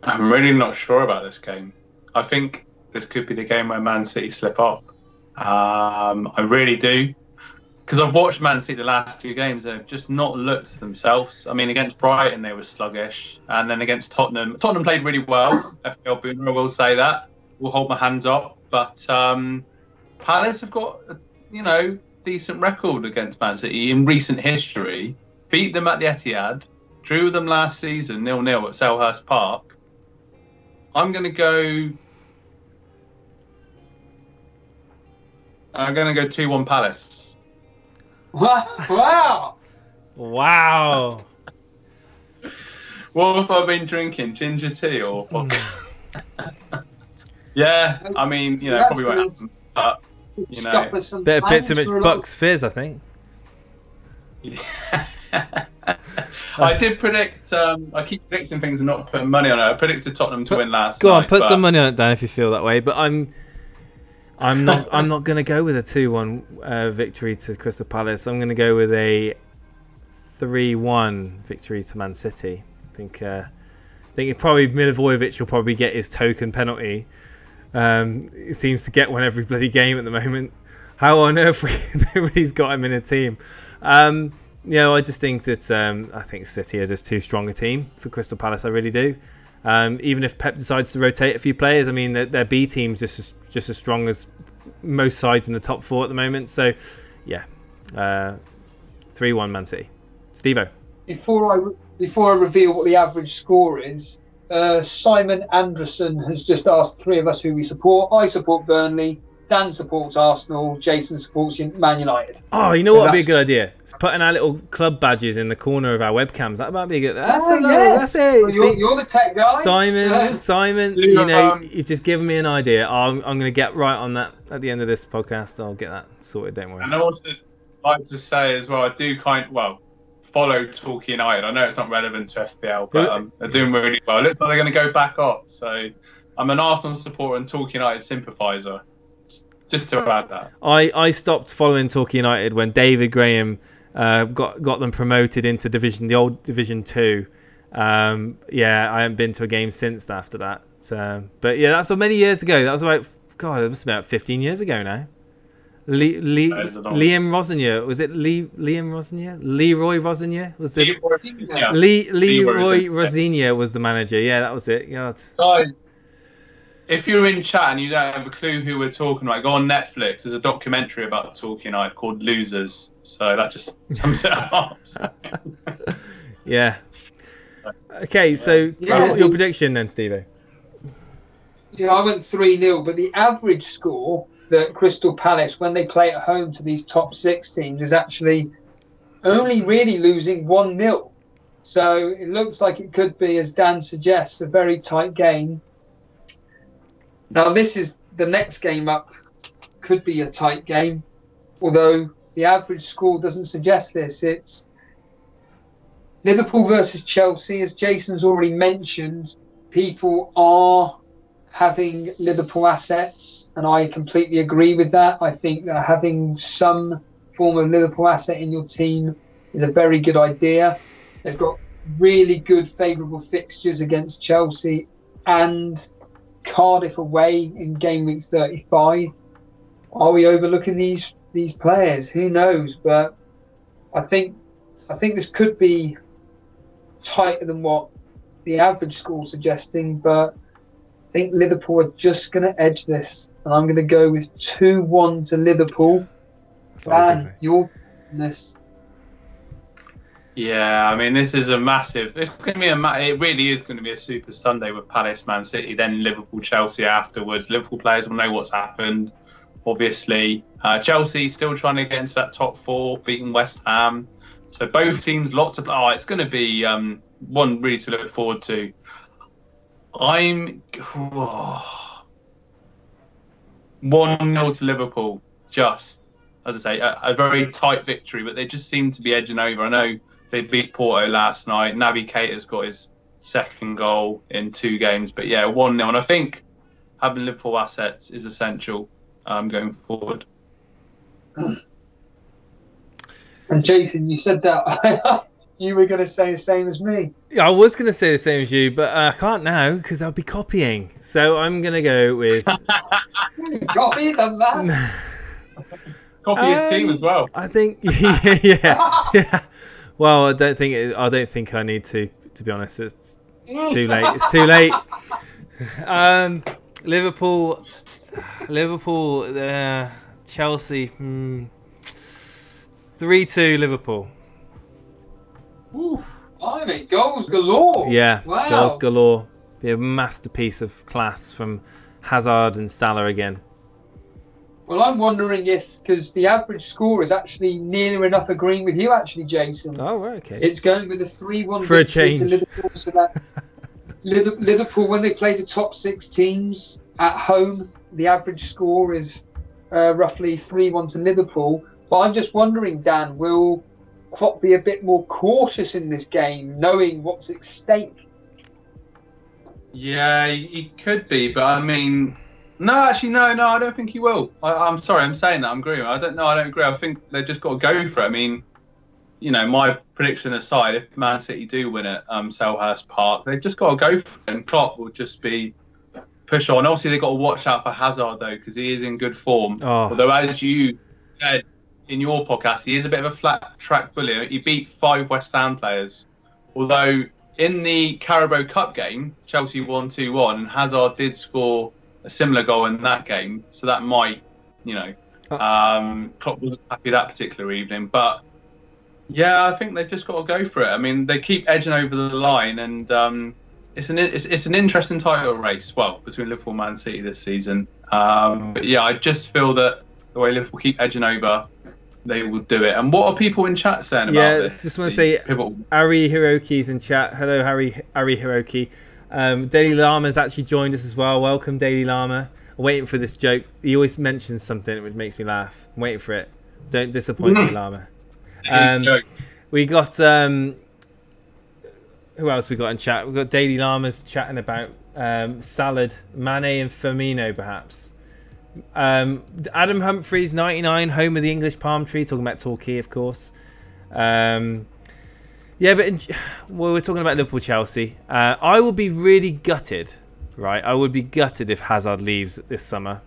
I'm really not sure about this game. I think this could be the game where Man City slip up. I really do. Because I've watched Man City the last 2 games. They've just not looked themselves. I mean, against Brighton, they were sluggish. And then against Tottenham played really well. FPL Boomer will say that. We'll hold my hands up. But Palace have got a decent record against Man City in recent history. Beat them at the Etihad. Drew with them last season, 0-0 at Selhurst Park. I'm going to go 2-1 Palace. Wow! Wow! What have I been drinking? Ginger tea or vodka? Yeah, I mean, probably won't happen. But, bit too much Bucks fizz, I think. Yeah. I did predict. I keep predicting things and not putting money on it. I predicted Tottenham to win last night. Go on, put some money on it, Dan, if you feel that way. But I'm not going to go with a 2-1 victory to Crystal Palace. I'm going to go with a 3-1 victory to Man City. I think Milivojevic will probably get his token penalty. He seems to get one every bloody game at the moment. How on earth nobody's got him in a team? I just think that I think City are just too strong a team for Crystal Palace. I really do. Even if Pep decides to rotate a few players, I mean their B team's just as strong as most sides in the top 4 at the moment. So yeah, 3-1 Man City. Steve-O. Before I reveal what the average score is, Simon Anderson has just asked three of us who we support. I support Burnley. Dan supports Arsenal. Jason supports Man United. Oh, you know what would be a good idea? It's putting our little club badges in the corner of our webcams. That might be a good. That's it. Well, you're the tech guy, Simon. You know, you've just given me an idea. I'm going to get right on that at the end of this podcast. I'll get that sorted. Don't worry. And I also like to say as well, I do follow Talk United. I know it's not relevant to FPL, but they're doing really well. It looks like they're going to go back up. So I'm an Arsenal supporter and Talk United sympathiser. Just to add that. I stopped following Talk United when David Graham got them promoted into the old Division 2. I haven't been to a game since after that. But yeah, that's so many years ago. That was it must have been about 15 years ago now. Liam Rosenior, was it Liam Rosenior? Leroy Rosenior was the Leroy Rosenior was the manager. Yeah, that was it. God. If you're in chat and you don't have a clue who we're talking about, go on Netflix. There's a documentary about Talk United called Losers. So that just sums it up. Yeah. Okay, so your prediction then, Steve-O? Yeah, I went 3-0, but the average score that Crystal Palace, when they play at home to these top 6 teams, is actually only really losing 1-0. So it looks like it could be, as Dan suggests, a very tight game. Now, this is the next game up, could be a tight game, although the average score doesn't suggest this. It's Liverpool versus Chelsea. As Jason's already mentioned, people are having Liverpool assets, and I completely agree with that. I think that having some form of Liverpool asset in your team is a very good idea. They've got really good favourable fixtures against Chelsea and Cardiff away in game week 35. Are we overlooking these players? Who knows? But I think this could be tighter than what the average score is suggesting. But I think Liverpool are just going to edge this, and I'm going to go with 2-1 to Liverpool. And your this. Yeah, I mean, this is a massive. It's going to be it really is going to be a super Sunday with Palace, Man City, then Liverpool, Chelsea afterwards. Liverpool players will know what's happened. Obviously, Chelsea still trying to get into that top 4, beating West Ham. So both teams, lots of. It's going to be one really to look forward to. I'm 1-0 to Liverpool. Just as I say, a very tight victory, but they just seem to be edging over. I know. They beat Porto last night. Naby Keita's got his second goal in 2 games. But yeah, 1-0. And I think having Liverpool assets is essential going forward. And Jason, you said that you were going to say the same as me. I was going to say the same as you, but I can't now because I'll be copying. So I'm going to go with... Copy? Does that? Copy his team as well. I think... Yeah. Well, I don't think I need to be honest. It's too late. It's too late. Liverpool, Chelsea, 3-2 Liverpool. Ooh, I mean, goals galore. Yeah, wow. Goals galore. Be a masterpiece of class from Hazard and Salah again. Well, I'm wondering if, because the average score is actually near enough agreeing with you, actually, Jason. Oh, right, okay. It's going with a 3-1 for a victory change to Liverpool. So that Liverpool, when they play the top 6 teams at home, the average score is roughly 3-1 to Liverpool. But I'm just wondering, Dan, will Klopp be a bit more cautious in this game, knowing what's at stake? Yeah, he could be, but I mean... No, actually, no, I don't think he will. I'm sorry, I'm saying that. I'm agreeing. I don't agree. I think they've just got to go for it. I mean, my prediction aside, if Man City do win at Selhurst Park, they've just got to go for it. And Klopp will just be push on. Obviously, they've got to watch out for Hazard, though, because he is in good form. Oh. Although, as you said in your podcast, he is a bit of a flat track bully. He beat 5 West Ham players. Although, in the Carabao Cup game, Chelsea won 2-1, and Hazard did score a similar goal in that game, so that might, Klopp wasn't happy that particular evening. But Yeah, I think they've just got to go for it. I mean, they keep edging over the line, and it's an interesting title race. Well, between Liverpool and Man City this season. But yeah, I just feel that the way Liverpool keep edging over, they will do it. And what are people in chat saying about this? Yeah, just want to say, Ari Hiroki's in chat. Hello, Ari Hiroki. Daily Llama's actually joined us as well. Welcome, Daily Llama. I'm waiting for this joke. He always mentions something which makes me laugh. I'm waiting for it. Don't disappoint me, Llama. We got who else we got in chat? We got Daily Llamas chatting about salad, Mane and Firmino perhaps. Adam Humphreys 99, home of the English palm tree, talking about Torquay, of course. Yeah, but well, we're talking about Liverpool Chelsea. I will be really gutted, right? I would be gutted if Hazard leaves this summer.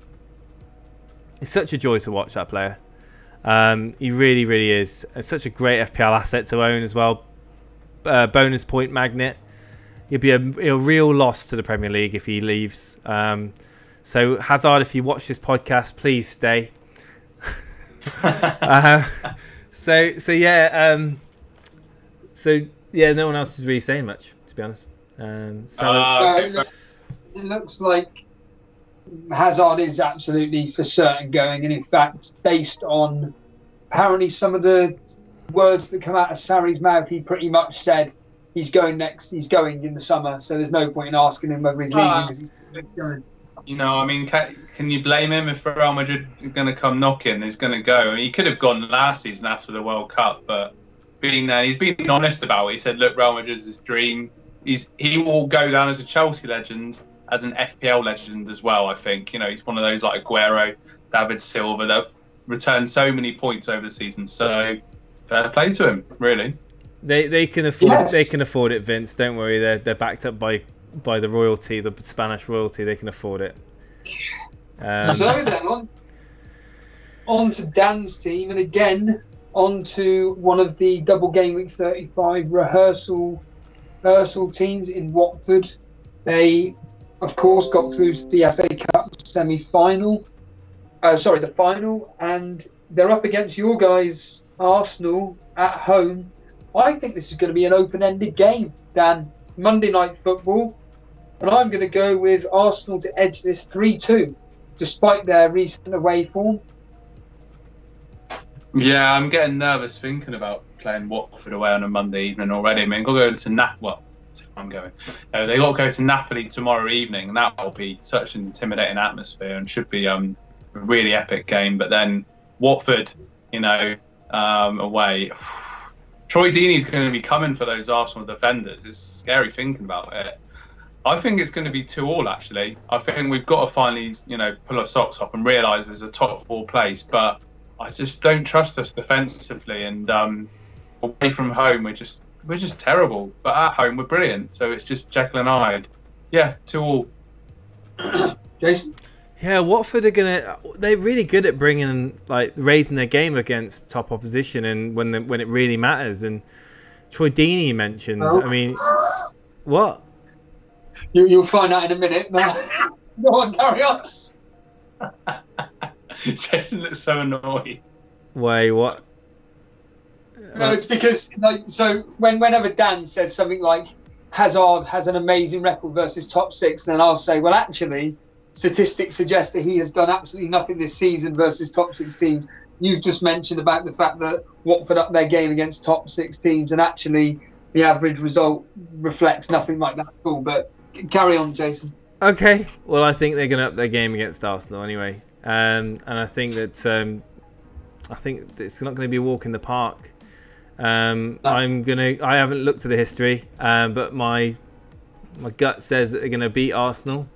It's such a joy to watch that player. He really, really is. It's such a great FPL asset to own as well. Bonus point magnet. He'll be a real loss to the Premier League if he leaves. So Hazard, if you watch this podcast, please stay. So yeah, no one else is really saying much, to be honest. It looks like Hazard is absolutely for certain going, and in fact, based on apparently some of the words that come out of Sarri's mouth, he pretty much said he's going next. He's going in the summer, so there's no point in asking him whether he's leaving because he's going. You know, I mean, can you blame him if Real Madrid are going to come knocking? He's going to go. I mean, he could have gone last season after the World Cup, but being there, he's been honest about it. He said, "Look, Real Madrid's his dream. He will go down as a Chelsea legend, as an FPL legend as well. I think he's one of those like Aguero, David Silva that returned so many points over the season. So fair play to him, really. They can afford They can afford it, Vince. Don't worry. They're backed up by the royalty, the Spanish royalty. They can afford it. So then on to Dan's team, and again on to one of the double game week 35 rehearsal teams in Watford. They, of course, got through to the FA Cup semi-final. The final, and they're up against your guys, Arsenal, at home. I think this is going to be an open-ended game, Dan. Monday Night Football, and I'm going to go with Arsenal to edge this 3-2, despite their recent away form. Yeah, I'm getting nervous thinking about playing Watford away on a Monday evening already. I mean, got to go to they got to go to Napoli tomorrow evening, and that will be such an intimidating atmosphere and should be a really epic game. But then Watford, away. Troy Deeney's going to be coming for those Arsenal defenders. It's scary thinking about it. I think it's going to be 2-2, actually. I think we've got to finally, pull our socks up and realise there's a top 4 place. But I just don't trust us defensively. And away from home, we're just terrible. But at home, we're brilliant. So it's just Jekyll and Hyde. Yeah, 2-2. Jason? Yeah, Watford they're really good at raising their game against top opposition and when it really matters. And Troy Deeney mentioned, I mean, what? You'll find out in a minute. Go on, carry on. Jason looks so annoyed. Wait, what? No, it's because whenever Dan says something like Hazard has an amazing record versus top 6, then I'll say, well, actually, statistics suggest that he has done absolutely nothing this season versus top 6 teams. You've just mentioned about the fact that Watford up their game against top 6 teams, and actually the average result reflects nothing like that at all. But carry on, Jason. Okay. Well, I think they're going to up their game against Arsenal anyway, and I think that it's not going to be a walk in the park. No. I haven't looked at the history, but my gut says that they're going to beat Arsenal.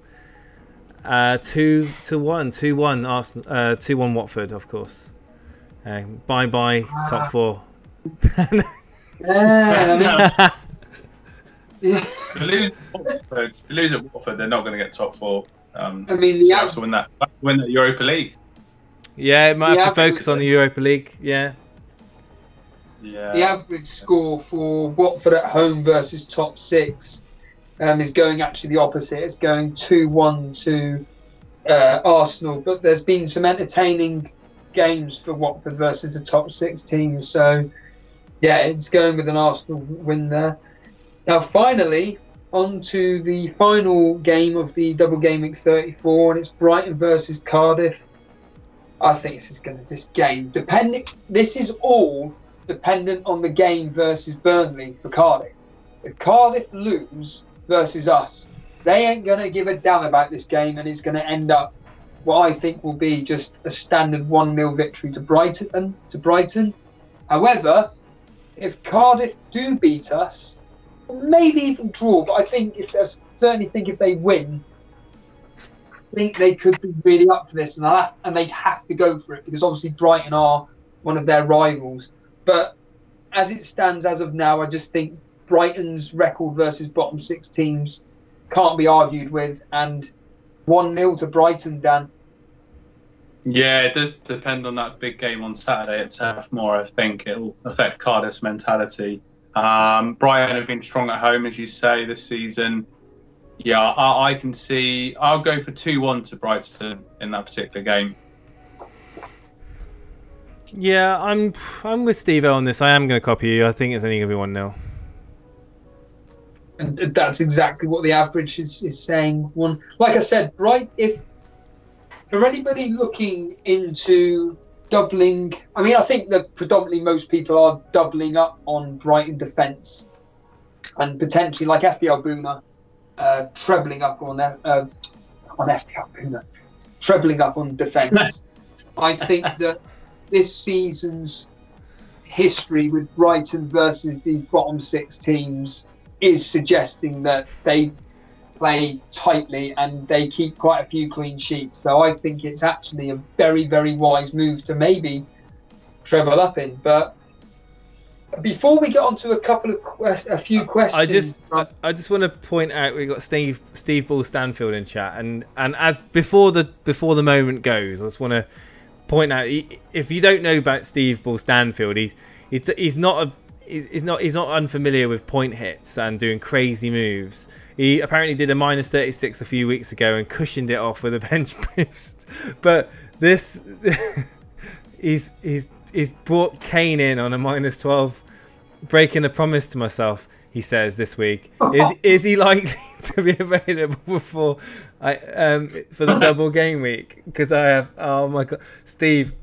2-1 Arsenal, 2-1 Watford, of course. Bye top 4. Lose at Watford, they're not going to get top 4. I mean, they have to win that Europa League. Yeah, it might have to focus on the Europa League. Yeah. The average score for Watford at home versus top 6 is going actually the opposite. It's going 2-1 to Arsenal, but there's been some entertaining games for Watford versus the top 6 teams. So Yeah, it's going with an Arsenal win there. Now, finally, on to the final game of the double game week 34, and it's Brighton versus Cardiff. I think this game, this is all dependent on the game versus Burnley for Cardiff. If Cardiff lose versus us, they ain't going to give a damn about this game, and it's going to end up what I think will be just a standard 1-0 victory to Brighton. However, if Cardiff do beat us, maybe even draw, but certainly think if they win, I think they could be really up for this, and they'd have to go for it, because obviously Brighton are one of their rivals. But as it stands as of now, I just think Brighton's record versus bottom 6 teams can't be argued with, and 1-0 to Brighton, Dan. Yeah, it does depend on that big game on Saturday at Turf Moor. I think it will affect Cardiff's mentality. Brighton have been strong at home, as you say, this season. Yeah, I can see. I'll go for 2-1 to Brighton in that particular game. Yeah, I'm with Steve on this. I am going to copy you. I think it's only going to be 1-0. And that's exactly what the average is saying. One, like I said, for anybody looking into doubling, I mean, I think that predominantly most people are doubling up on Brighton defence, and potentially, like FPL Boomer, trebling up on FPL Boomer, trebling up on defence. I think that this season's history with Brighton versus these bottom 6 teams is suggesting that they play tightly and they keep quite a few clean sheets. So I think it's actually a very, very wise move to maybe treble up in. But before we get on to a few questions, I just want to point out we got Steve Ball Stanfield in chat, and as before the moment goes, I just want to point out, if you don't know about Steve Ball Stanfield, he's not unfamiliar with point hits and doing crazy moves. He apparently did a -36 a few weeks ago and cushioned it off with a bench boost. But this, he's brought Kane in on a -12, breaking a promise to myself. He says this week, is he likely to be available for the double game week? Because I have, oh my god, Steve.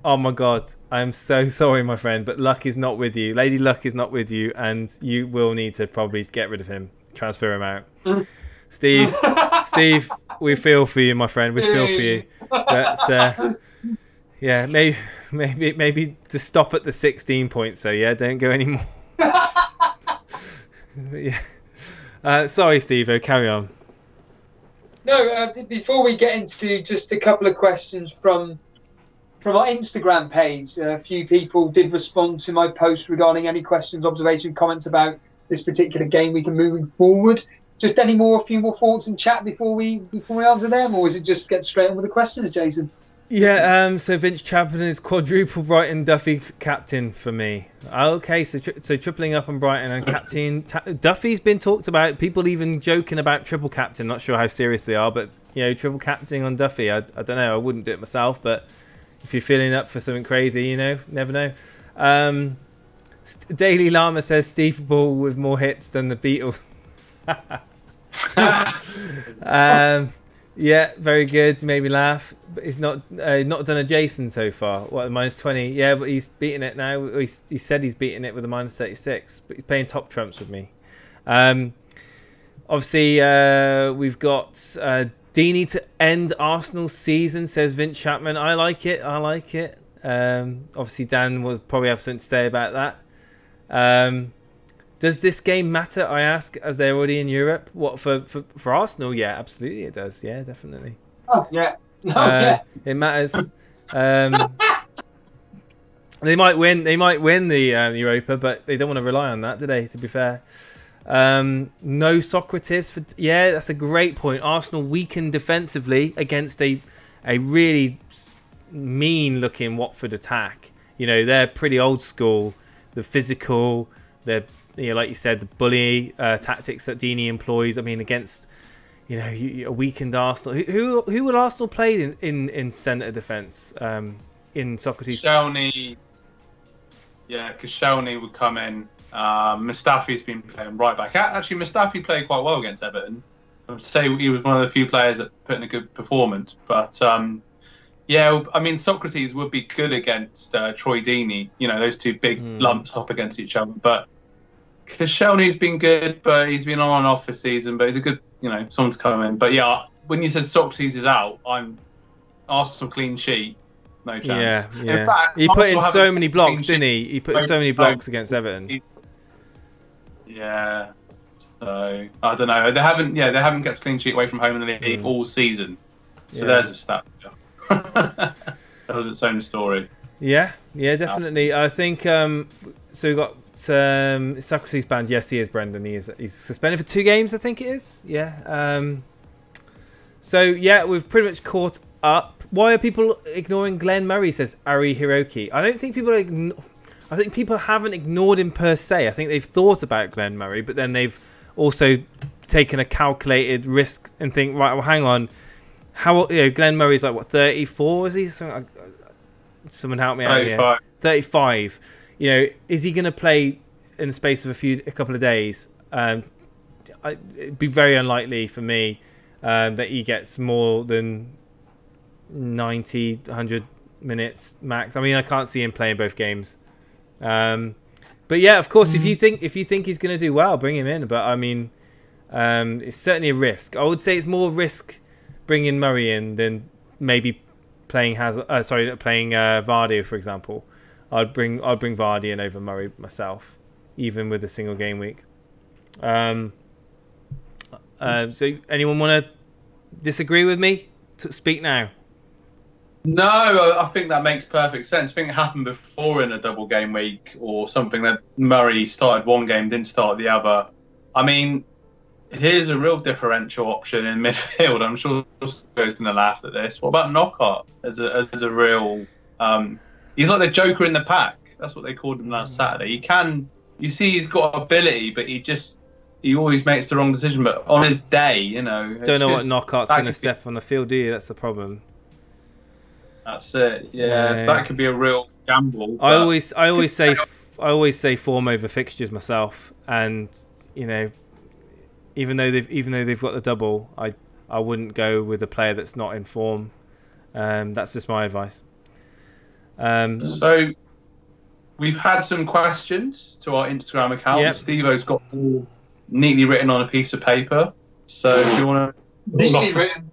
Oh my god, I am so sorry, my friend, but luck is not with you. Lady Luck is not with you, and you will need to probably get rid of him. Transfer him out. Steve, we feel for you, my friend. We feel for you. But yeah, maybe to stop at the 16 points. So yeah, don't go anymore. Yeah. Sorry, Steve. Carry on. No, before we get into just a couple of questions from our Instagram page, a few people did respond to my post regarding any questions, observation, comments about this particular game week and moving forward. Just a few more thoughts in chat before we answer them, or is it just get straight on with the questions, Jason? Yeah. So Vince Chapman is quadruple Brighton Duffy captain for me. Okay, so tripling up on Brighton and captain Duffy's been talked about. People even joking about triple captain. Not sure how serious they are, but triple captaining on Duffy. I don't know. I wouldn't do it myself, but if you're feeling up for something crazy, never know. Daily Llama says Steve Ball with more hits than the Beatles. Yeah, very good. Made me laugh. But he's not done a Jason so far. What, -20? Yeah, but he's beating it now. He said he's beating it with a -36, but he's playing top trumps with me. Obviously, we've got Deeney to end Arsenal season, says Vince Chapman. I like it. Obviously, Dan will probably have something to say about that. Does this game matter, I ask, as they're already in Europe? What, for Arsenal? Yeah, absolutely it does. Yeah, definitely. Oh, yeah. Yeah. It matters. They might win the Europa, but they don't want to rely on that, do they, to be fair? No Socrates. Yeah, that's a great point. Arsenal weakened defensively against a really mean-looking Watford attack. They're pretty old school. The physical, they're like you said, the bully tactics that Deeney employs. I mean, against a weakened Arsenal. Who will Arsenal play in centre defence in Socrates? Shelny. Yeah, Koscielny would come in. Mustafi's been playing right back. Actually, Mustafi played quite well against Everton. I would say he was one of the few players that put in a good performance. But yeah, I mean, Socrates would be good against Troy Deeney. You know, those two big lumps up against each other. But Koscielny's been good, but he's been on and off this season. But he's a good, you know, someone to come in. But yeah, when you said Socrates is out, I'm Arsenal clean sheet. No chance. Yeah. In fact, He put in Arsenal so haven't many clean blocks, sheet. didn't he? He put so many blocks against Everton. Yeah. So I don't know. They haven't. Yeah, they haven't kept a clean sheet away from home in the league all season. So there's a stat. That was its own story. Yeah, definitely. I think so. We've got Socrates banned. Yes, he is, Brendan. He's suspended for 2 games, I think it is. Yeah. So yeah, we've pretty much caught up. Why are people ignoring Glenn Murray? Says Ari Hiroki. I don't think people I think people haven't ignored him per se. I think they've thought about Glenn Murray, but then they've also taken a calculated risk and think, right, well, hang on. How, you know, Glenn Murray's like, what, 34, is he? Someone help me out 35. here. 35. You know, is he going to play in the space of a couple of days? It'd be very unlikely for me that he gets more than 90, 100 minutes max. I mean, I can't see him playing both games. But yeah, of course, if you think he's going to do well, bring him in. But I mean, it's certainly a risk. I would say it's more risk bringing Murray in than maybe playing Vardy, for example. I'd bring Vardy in over Murray myself, even with a single game week. So anyone want to disagree with me? Speak now. No, I think that makes perfect sense. I think it happened before in a double game week or something that Murray started one game, didn't start the other. I mean, here's a real differential option in midfield. I'm sure Joe's going to laugh at this. What about Knockout as a real... he's like the Joker in the pack. That's what they called him last Saturday. You see he's got ability, but he always makes the wrong decision. But on his day, you know... Don't know what Knockout's going to step on the field, do you? That's the problem. That's it. Yeah, so that could be a real gamble. I always say form over fixtures myself, and you know, even though they've got the double, I wouldn't go with a player that's not in form. That's just my advice. So we've had some questions to our Instagram account. Yep. Steve-O's got all neatly written on a piece of paper. So if you want to neatly written,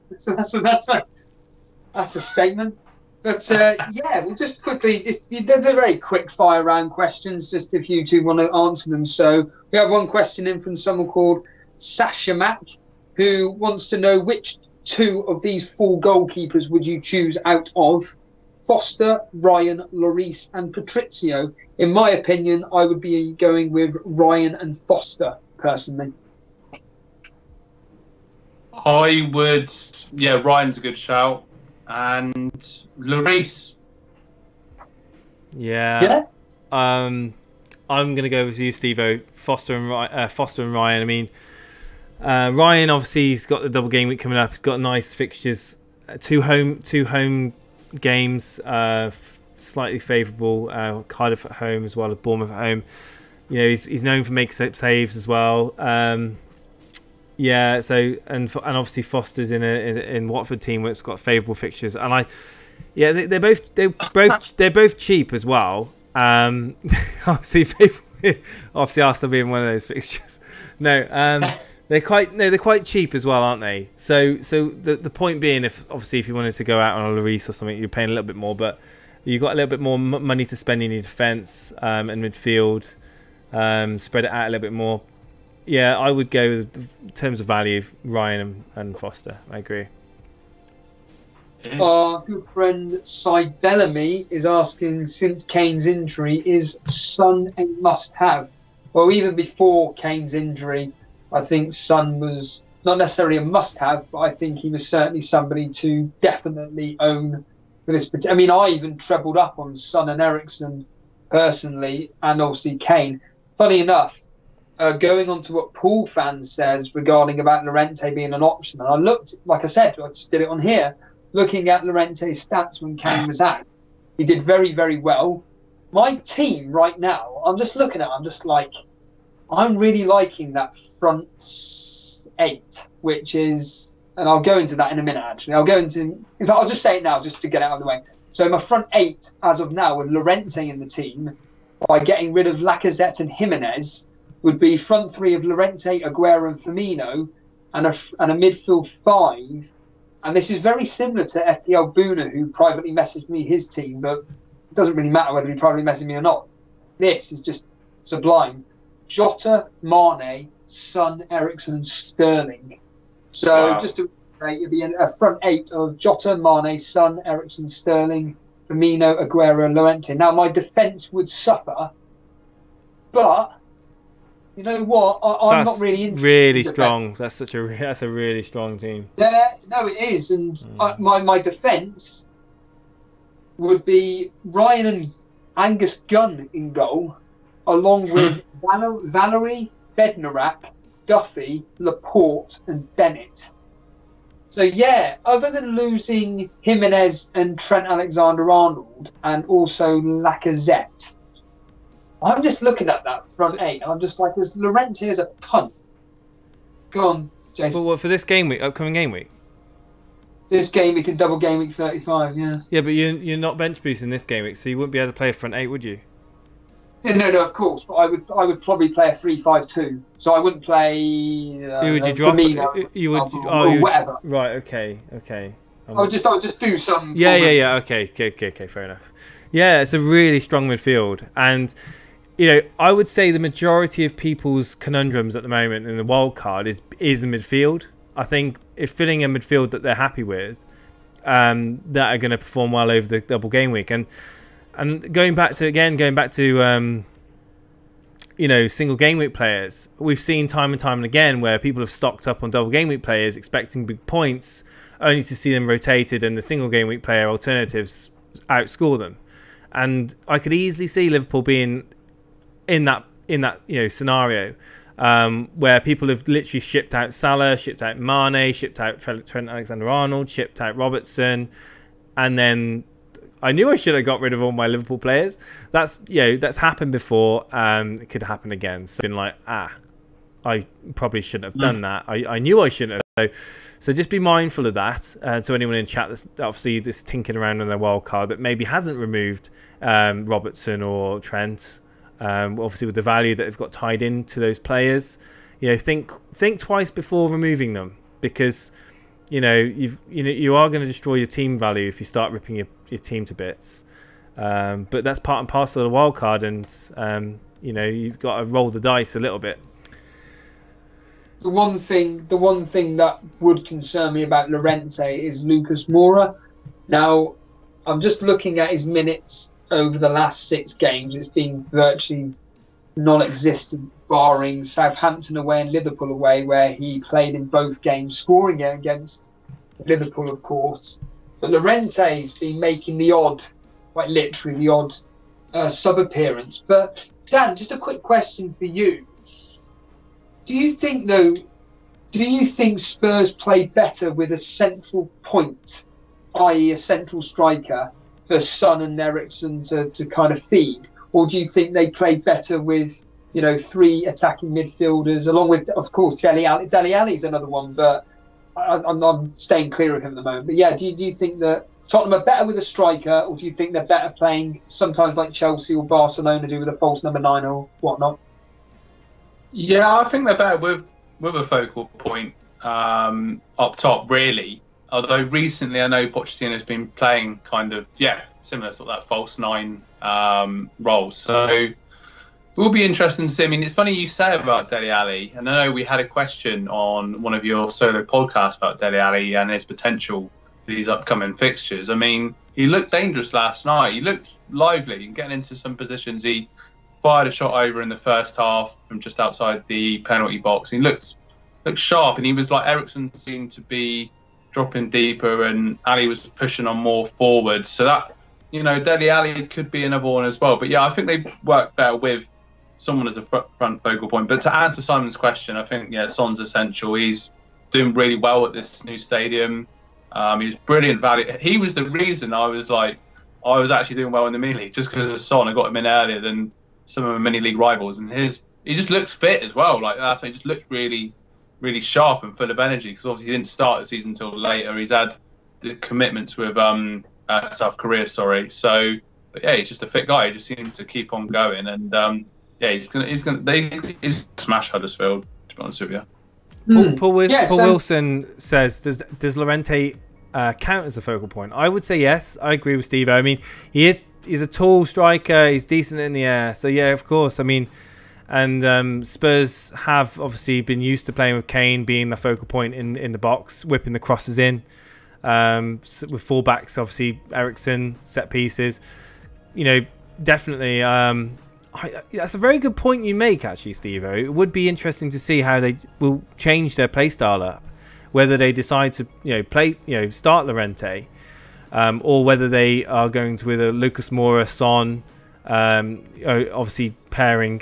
that's a statement. But yeah, we'll just quickly, they're very quick fire round questions, just if you two want to answer them. So we have one question in from someone called Sasha Mack, who wants to know which 2 of these 4 goalkeepers would you choose out of Foster, Ryan, Lloris and Patrizio. In my opinion, I would be going with Ryan and Foster, personally. I would, Ryan's a good shout. And Lloris. Yeah. I'm gonna go with you, Steve-O. Foster and Ryan. I mean, Ryan obviously he's got the double game week coming up. He's got nice fixtures, 2 home games, slightly favourable. Cardiff at home as well as Bournemouth at home. You know, he's known for making saves as well. Yeah, so and obviously Foster's in Watford team where it's got favourable fixtures, and they're both cheap as well. Obviously Arsenal being one of those fixtures. They're quite cheap as well, aren't they? So the point being, if you wanted to go out on a Lloris or something, you're paying a little bit more, but you've got a little bit more money to spend in your defence and midfield. Spread it out a little bit more. Yeah, I would go with, in terms of value, Ryan and Foster. I agree. Our good friend Cy Bellamy is asking, since Kane's injury, is Son a must-have? Well, even before Kane's injury, I think Son was not necessarily a must-have, but I think he was certainly somebody to definitely own for this. I mean, I even trebled up on Son and Eriksen personally, and obviously Kane. Funny enough, going on to what Pool fan says regarding about Llorente being an option, and I looked, like I said, I just did it on here, looking at Llorente's stats when Kane was out. He did very, very well. my team right now, I'm just looking at it, I'm just like, I'm really liking that front 8, which is, and I'll go into that in a minute actually. In fact, I'll just say it now just to get it out of the way. So my front 8 as of now with Llorente in the team, by getting rid of Lacazette and Jimenez, would be front 3 of Llorente, Aguero and Firmino, and a midfield 5. And this is very similar to FPL Boona, who privately messaged me his team, but it doesn't really matter whether he privately messaged me or not. This is just sublime. Jota, Mane, Son, Eriksen and Sterling. So wow. Just to reiterate, it'd be a front 8 of Jota, Mane, Son, Eriksen, Sterling, Firmino, Aguero and Llorente. Now my defence would suffer, but you know what? I'm not really interested. Really strong. That's a really strong team. Yeah, no, it is. And my defence would be Ryan and Angus Gunn in goal, along with Valerie, Bednarak, Duffy, Laporte and Bennett. So yeah, other than losing Jimenez and Trent Alexander-Arnold and also Lacazette, I'm just looking at that front 8 and I'm just like, there's Llorente as a punt. Go on, Jason. For what, for this game week, upcoming game week? This game week and double game week 35, yeah. Yeah, but you're not bench boosting this game week, so you wouldn't be able to play a front 8, would you? Yeah, no, of course. But I would probably play a 3-5-2. So I wouldn't play. Who would you drop? You would, or whatever. Right. Okay. I'll just do some. Yeah. Okay. Fair enough. Yeah, it's a really strong midfield, and you know, I would say the majority of people's conundrums at the moment in the wild card is the midfield. I think if filling a midfield that they're happy with, that are going to perform well over the double game week, and going back to you know, single game week players, we've seen time and time and again where people have stocked up on double game week players expecting big points, only to see them rotated and the single game week player alternatives outscore them. And I could easily see Liverpool being in that you know, scenario where people have literally shipped out Salah, shipped out Mane, shipped out Trent Alexander-Arnold, shipped out Robertson, and then I knew I should have got rid of all my Liverpool players. That's happened before. It could happen again. So I've been like, I probably shouldn't have done that. I knew I shouldn't have. So just be mindful of that. To anyone in chat that's obviously just tinkering around on their wild card that maybe hasn't removed Robertson or Trent. Obviously with the value that they've got tied into those players, you know, think twice before removing them, because you know you are going to destroy your team value if you start ripping your team to bits. But that's part and parcel of the wild card, and you know, you've got to roll the dice a little bit. The one thing that would concern me about Llorente is Lucas Moura. Now, I'm just looking at his minutes over the last 6 games. It's been virtually non-existent, barring Southampton away and Liverpool away, where he played in both games, scoring against Liverpool, of course. But Llorente's been making the odd, quite literally, the odd sub-appearance. But, Dan, just a quick question for you. Do you think Spurs play better with a central point, i.e. a central striker, for Son and Eriksen to kind of feed? Or do you think they play better with, you know, 3 attacking midfielders, along with, of course, Dele Alli? Dele Alli's another one, but I'm staying clear of him at the moment. But yeah, do you think that Tottenham are better with a striker, or do you think they're better playing sometimes like Chelsea or Barcelona do with a false number 9 or whatnot? Yeah, I think they're better with a focal point up top, really. Although recently I know Pochettino's been playing kind of, similar sort of that false 9 role. So it will be interesting to see. I mean, it's funny you say about Dele Alli, and I know we had a question on one of your solo podcasts about Dele Alli and his potential for these upcoming fixtures. I mean, he looked dangerous last night. He looked lively and getting into some positions. He fired a shot over in the first half from just outside the penalty box. He looked sharp, and he was like, Eriksen seemed to be dropping deeper and Ali was pushing on more forward. So that, you know, Dele Alli could be another one as well. But yeah, I think they work better with someone as a front focal point. But to answer Simon's question, I think, Son's essential. He's doing really well at this new stadium. He's brilliant value. He was the reason I was like, I was actually doing well in the mini league just because of Son. I got him in earlier than some of my mini league rivals, and he just looks fit as well. Like that, so he just looks really, really sharp and full of energy. Because obviously he didn't start the season until later. He's had the commitments with South Korea, sorry. So, but yeah, he's just a fit guy. He just seems to keep on going, and yeah, he's gonna smash Huddersfield. To be honest with you. Paul Wilson says, does Llorente count as a focal point? I would say yes. I agree with Steve. I mean, he's a tall striker. He's decent in the air. So yeah, of course. I mean, and Spurs have obviously been used to playing with Kane being the focal point in the box, whipping the crosses in. With fullbacks, obviously Eriksen, set pieces. You know, definitely. That's a very good point you make, actually, Steve. It would be interesting to see how they will change their play style up. Whether they decide to start Llorente, or whether they are going to with a Lucas Moura, Son, obviously pairing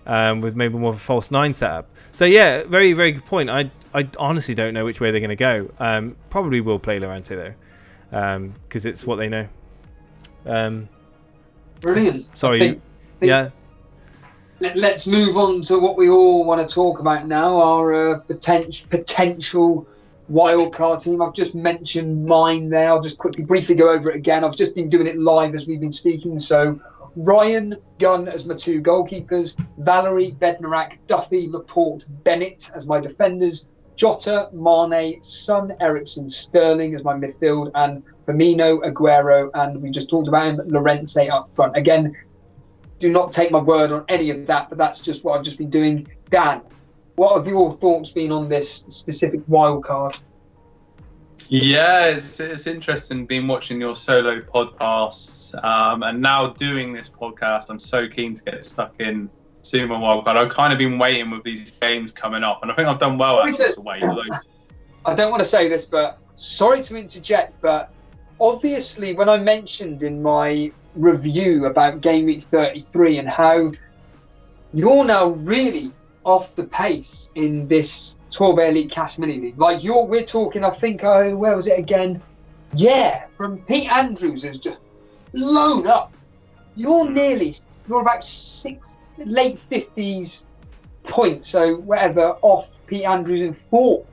with maybe more of a false nine setup. So yeah, very, very good point. I honestly don't know which way they're going to go. Probably will play Llorente though, because it's what they know. Brilliant. Sorry. Yeah. Let's move on to what we all want to talk about now. Our potential wildcard team. I've just mentioned mine there. I'll just briefly go over it again. I've just been doing it live as we've been speaking. So Ryan, Gunn as my two goalkeepers, Valerie, Bednarak, Duffy, Laporte, Bennett as my defenders, Jota, Mane, Son, Eriksen, Sterling as my midfield, and Firmino, Aguero, and we just talked about him, Llorente up front. Again, do not take my word on any of that, but that's just what I've just been doing. Dan, what have your thoughts been on this specific wildcard? Yeah, it's interesting being watching your solo podcasts, and now doing this podcast. I'm so keen to get stuck in soon my wildcard. I've kind of been waiting with these games coming up, and I think I've done well out of the way. I don't want to say this, but sorry to interject, but obviously when I mentioned in my review about game week 33 and how you're now really off the pace in this 12 Elite Cash Mini League. Like we're talking, I think, where was it again? Yeah, from Pete Andrews has just blown up. You're about late 50s points, so whatever, off Pete Andrews in 4th.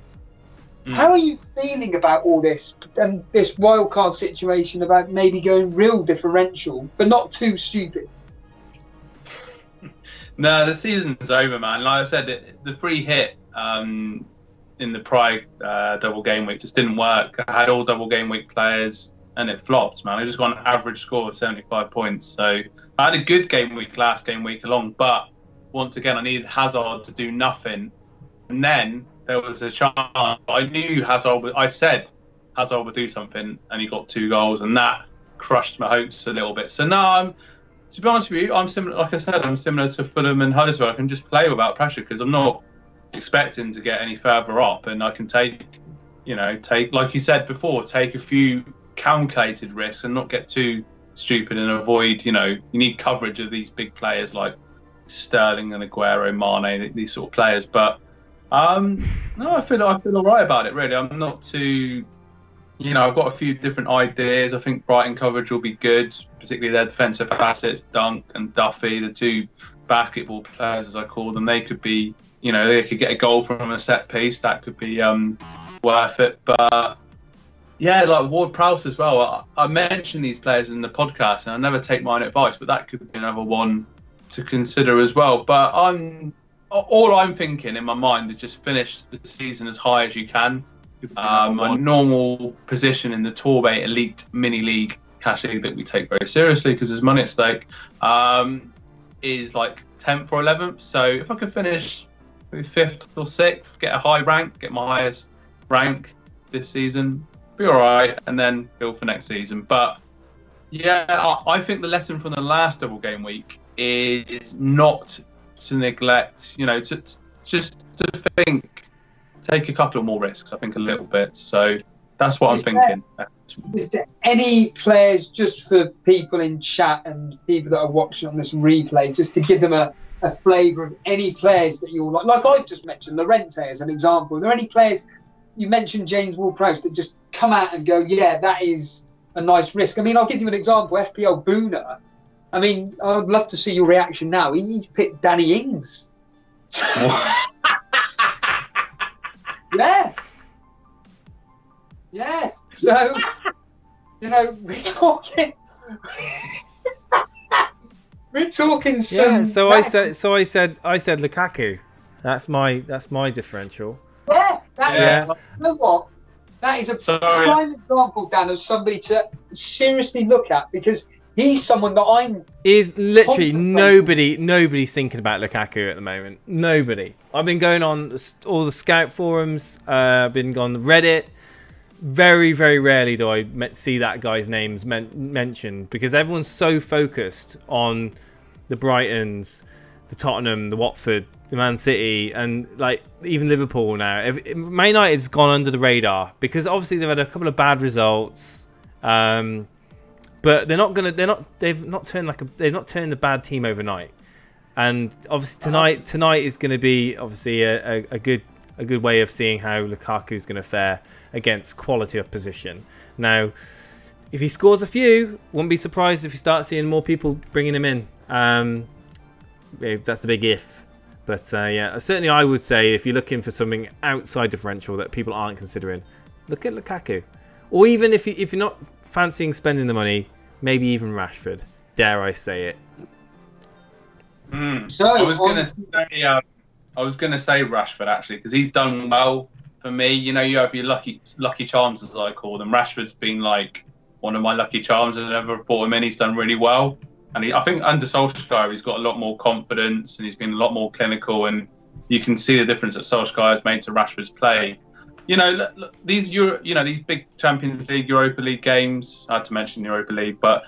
How are you feeling about all this and this wildcard situation about maybe going real differential, but not too stupid? No, the season's over, man. Like I said, the free hit in the prior double game week just didn't work. I had all double game week players and it flopped, man. I just got an average score of 75 points. So I had a good game week last game week along, but once again, I needed Hazard to do nothing. And then there was a chance. I knew I said Hazard would do something, and he got 2 goals, and that crushed my hopes a little bit. So now, to be honest with you, I'm similar. Like I said, I'm similar to Fulham and Huddersfield. I can just play without pressure because I'm not expecting to get any further up, and I can take, like you said before, take a few calculated risks and not get too stupid and avoid. You need coverage of these big players like Sterling and Aguero, Mane, these sort of players, but. No, I feel all right about it, really. I'm not too, I've got a few different ideas. I think Brighton coverage will be good, particularly their defensive assets, Dunk and Duffy, the 2 basketball players, as I call them. They could be, they could get a goal from a set piece. That could be worth it. But, yeah, like Ward-Prowse as well. I mentioned these players in the podcast, and I never take my own advice, but that could be another one to consider as well. But all I'm thinking in my mind is just finish the season as high as you can. My normal position in the Torbay Elite Mini League Cash League that we take very seriously because there's money at stake is like 10th or 11th. So if I could finish maybe 5th or 6th, get a high rank, get my highest rank this season, be all right, and then build for next season. But yeah, I think the lesson from the last double game week is not to neglect, just to think, take a couple of more risks, I think a little bit. So that's what I'm thinking. Is there any players, just for people in chat and people that are watching on this replay, just to give them a flavour of any players that you like I've just mentioned, Llorente as an example. Are there any players, you mentioned James Ward-Prowse, that just come out and go, yeah, that is a nice risk. I mean, I'll give you an example. FPL Booner. I mean, I'd love to see your reaction now. He's picked Danny Ings. Yeah. Yeah. So, you know, we're talking. We're talking some. Yeah. So I said Lukaku. That's my differential. Yeah. Yeah. You know what? That is a prime example, Dan, of somebody to seriously look at, because he's someone that I'm. Is literally nobody's thinking about Lukaku at the moment. Nobody. I've been going on all the scout forums. I've been on Reddit. Very, very rarely do I see that guy's names mentioned, because everyone's so focused on the Brightons, the Tottenham, the Watford, the Man City, and like even Liverpool now. Man United's gone under the radar because obviously they've had a couple of bad results, but they've not turned a bad team overnight. And obviously tonight is going to be obviously a good way of seeing how Lukaku's going to fare against quality opposition. Now, if he scores a few, wouldn't be surprised if you start seeing more people bringing him in. That's a big if. But yeah, certainly I would say if you're looking for something outside differential that people aren't considering, look at Lukaku. Or even if you're not fancying spending the money, maybe even Rashford. Dare I say it? So I was going to say Rashford actually, because he's done well for me. You know, you have your lucky charms, as I call them. Rashford's been like one of my lucky charms. I've never brought him in. He's done really well. And I think under Solskjaer, he's got a lot more confidence and he's been a lot more clinical. And you can see the difference that Solskjaer has made to Rashford's play. You know, look, these big Champions League, Europa League games. I had to mention Europa League, but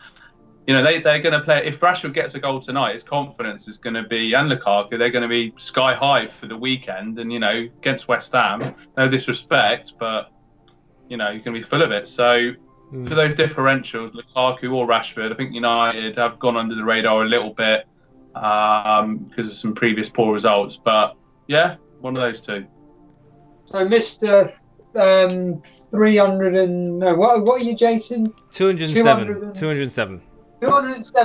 you know they're going to play. If Rashford gets a goal tonight, his confidence is going to be, and Lukaku, they're going to be sky high for the weekend. And you know, against West Ham, no disrespect, but you know, you're going to be full of it. So. For those differentials, Lukaku or Rashford, I think United have gone under the radar a little bit because of some previous poor results. But yeah, one of those two. So, Mr. 300 and no, what are you, Jason? 207. 207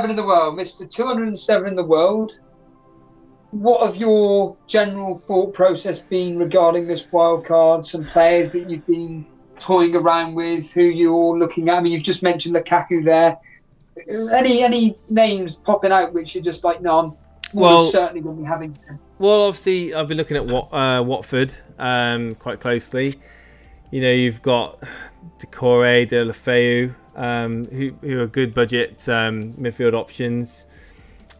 in the world, Mr. 207 in the world. What have your general thought process been regarding this wildcard? Some players that you've been toying around with, who you're looking at? I mean, you've just mentioned Lukaku there. Any names popping out which you're just like, no, I'm certainly going to be having them? Well, obviously, I've been looking at Watford quite closely. You know, you've got Decore, De La Feu, who are good budget midfield options.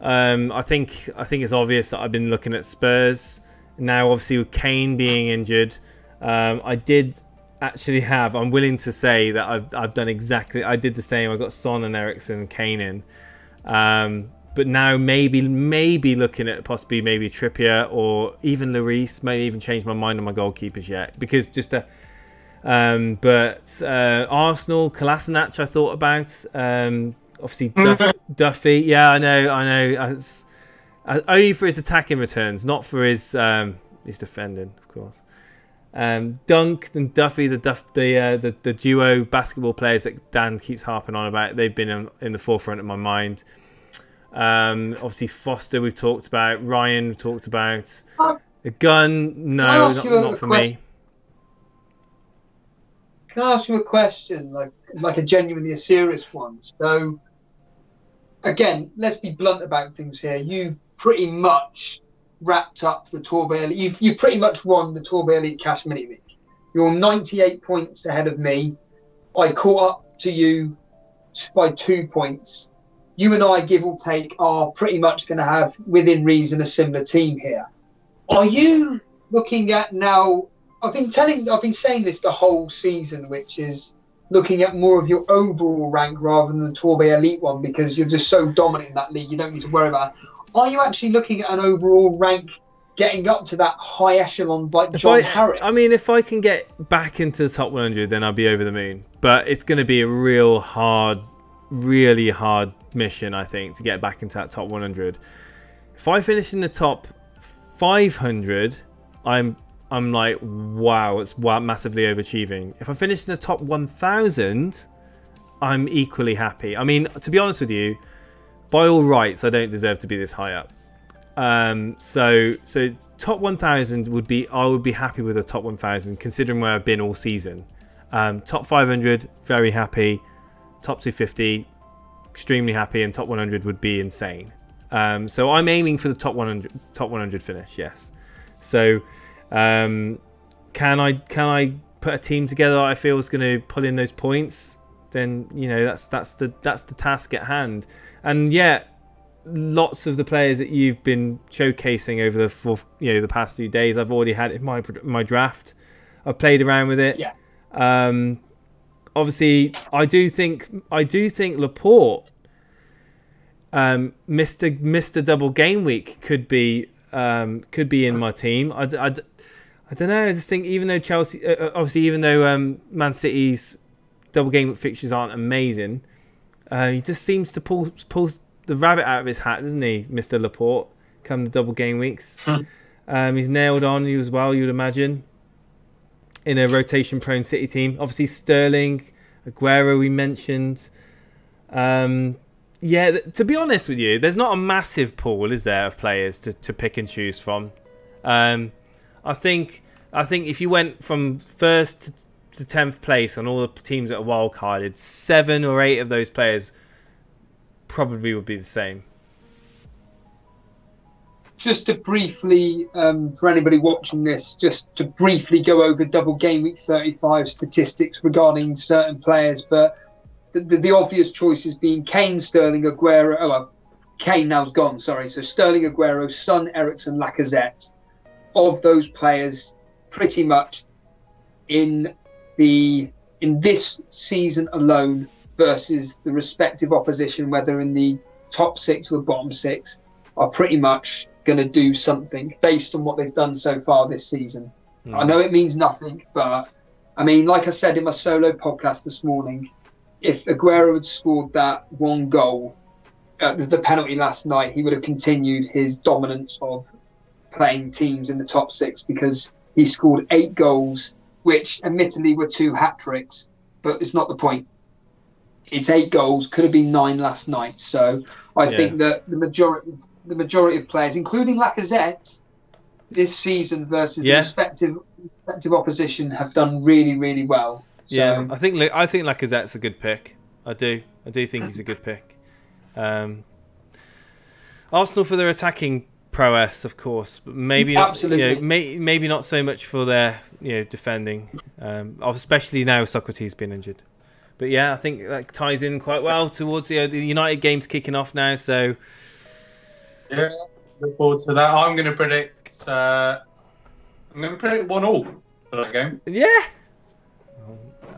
I think it's obvious that I've been looking at Spurs. Now, obviously, with Kane being injured, I did actually I'm willing to say that I've done exactly, I did the same. I got Son and Eriksen and Kane in. But now maybe looking at possibly maybe Trippier or even Lloris. May even change my mind on my goalkeepers yet, because just Arsenal, Kolasinac I thought about. Obviously Duffy. Yeah, I know. Only for his attacking returns, not for his defending, of course. Dunk and Duffy, the duo basketball players that Dan keeps harping on about, they've been in the forefront of my mind. Obviously Foster we've talked about, Ryan we've talked about. The gun, no, not for me. Can I ask you a question, like a genuinely serious one? So, again, let's be blunt about things here. You've pretty much wrapped up the Torbay Elite. You've pretty much won the Torbay Elite Cash Mini League. You're 98 points ahead of me. I caught up to you by 2 points. You and I, give or take, are pretty much going to have, within reason, a similar team here. Are you looking at now? I've been saying this the whole season, which is looking at more of your overall rank rather than the Torbay Elite one, because you're just so dominant in that league. You don't need to worry about it. Are you actually looking at an overall rank getting up to that high echelon like John Harris? I mean, if I can get back into the top 100, then I'll be over the moon. But it's going to be a really hard mission, I think, to get back into that top 100. If I finish in the top 500, I'm like, wow, it's massively overachieving. If I finish in the top 1,000, I'm equally happy. I mean, to be honest with you, by all rights, I don't deserve to be this high up. So top 1,000 would be, I would be happy with a top 1,000 considering where I've been all season. Top 500, very happy. Top 250, extremely happy, and top 100 would be insane. So I'm aiming for the top 100 finish. Yes. So can I put a team together that I feel is going to pull in those points? Then that's the task at hand. And yeah, lots of the players that you've been showcasing over the past few days, I've already had in my draft. I've played around with it. Yeah. Obviously, I do think Laporte, Mr. Double Game Week could be in my team. I don't know. I just think even though Chelsea, obviously, even though Man City's double game week fixtures aren't amazing, he just seems to pull the rabbit out of his hat, doesn't he, Mr. Laporte? Come the double game weeks, he's nailed on you as well. You'd imagine in a rotation-prone City team. Obviously, Sterling, Aguero, we mentioned. Yeah, to be honest with you, there's not a massive pool, is there, of players to pick and choose from. I think if you went from first to 10th place on all the teams that are wildcarded, 7 or 8 of those players probably would be the same. Just to briefly, for anybody watching this, just to briefly go over double game week 35 statistics regarding certain players, but the obvious choices being Kane, Sterling, Aguero. Oh, well, Kane now's gone, sorry. So Sterling, Aguero, Son, Eriksen, Lacazette. Of those players, pretty much in this season alone versus the respective opposition, whether in the top 6 or the bottom 6, are pretty much going to do something based on what they've done so far this season. I know it means nothing, but I mean, like I said in my solo podcast this morning, if Aguero had scored that one goal at the penalty last night, he would have continued his dominance of playing teams in the top 6, because he scored 8 goals, which admittedly were 2 hat-tricks, but it's not the point. It's 8 goals, could have been 9 last night. So I think that the majority of players, including Lacazette, this season versus the respective opposition, have done really, really well. So, yeah, I think Lacazette's a good pick. I do think he's a good pick. Arsenal for their attacking prowess, of course, but maybe absolutely. Maybe not so much for their defending, especially now Socrates been injured. But yeah, I think that ties in quite well towards the United games kicking off now. So yeah, look forward to that. I'm going to predict 1-1 for that game. Yeah,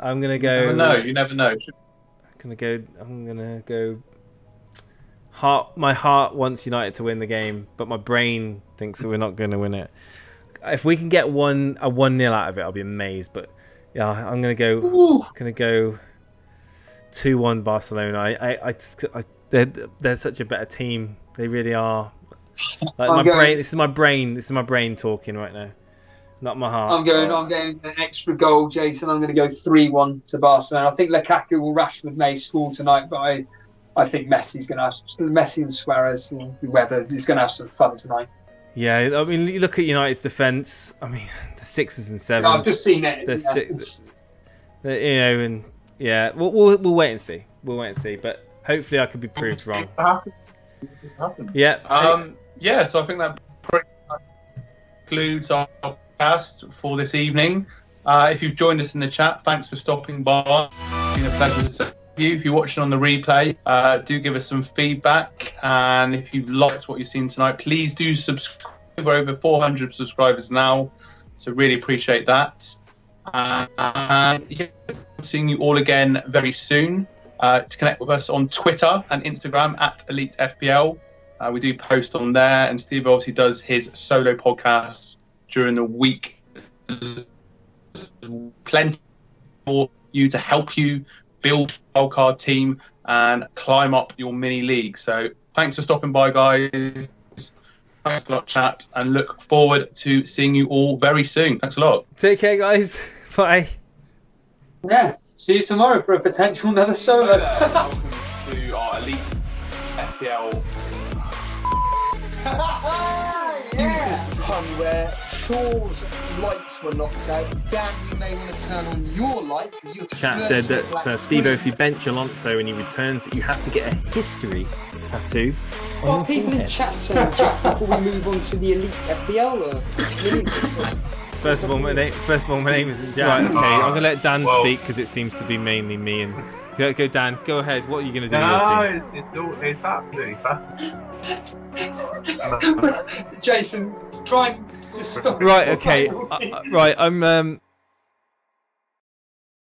I'm going to go. You never know. I'm going to go. My heart wants United to win the game, but my brain thinks that we're not going to win it. If we can get a 1-0 out of it, I'll be amazed. But yeah, I'm going to go 2-1 Barcelona. They're such a better team. They really are. Like this is my brain talking right now, not my heart. I'm going an extra goal, Jason. I'm going to go 3-1 to Barcelona. I think Lukaku or Rashford may score tonight, but I think Messi and Suarez and whoever is going to have some fun tonight. Yeah, I mean, you look at United's defence. I mean, the 6s and 7s. I've just seen it. And yeah, we'll wait and see. But hopefully, I could be proved wrong. Yeah. Yeah. So I think that pretty much concludes our podcast for this evening. If you've joined us in the chat, thanks for stopping by. It's been a pleasure to see you. If you're watching on the replay, do give us some feedback, and if you've liked what you've seen tonight, please do subscribe. We're over 400 subscribers now, so really appreciate that. And yeah, seeing you all again very soon. To connect with us on Twitter and Instagram at Elite FPL. We do post on there, and Steve obviously does his solo podcast during the week. Plenty for you to help you build a wildcard team and climb up your mini league. So thanks for stopping by, guys. Thanks a lot, chaps, and look forward to seeing you all very soon. Thanks a lot. Take care, guys. Bye. Yeah. See you tomorrow for a potential another solo. Welcome to our elite FPL. Yeah. Pun where Shaw's lights were knocked out. Dan, you may want to turn on your light because you're. Chat said that Steve, if you bench Alonso and he returns, you have to get a history tattoo. Well, people in chat saying, Jack, before we move on to the elite FPL. First of all, my name isn't Jack. Right, okay, I'm gonna let Dan speak because it seems to be mainly me and. Go, Dan. Go ahead. What are you gonna do? No, it's absolutely fascinating. Jason, try and just stop. Right. Okay. Right. I'm.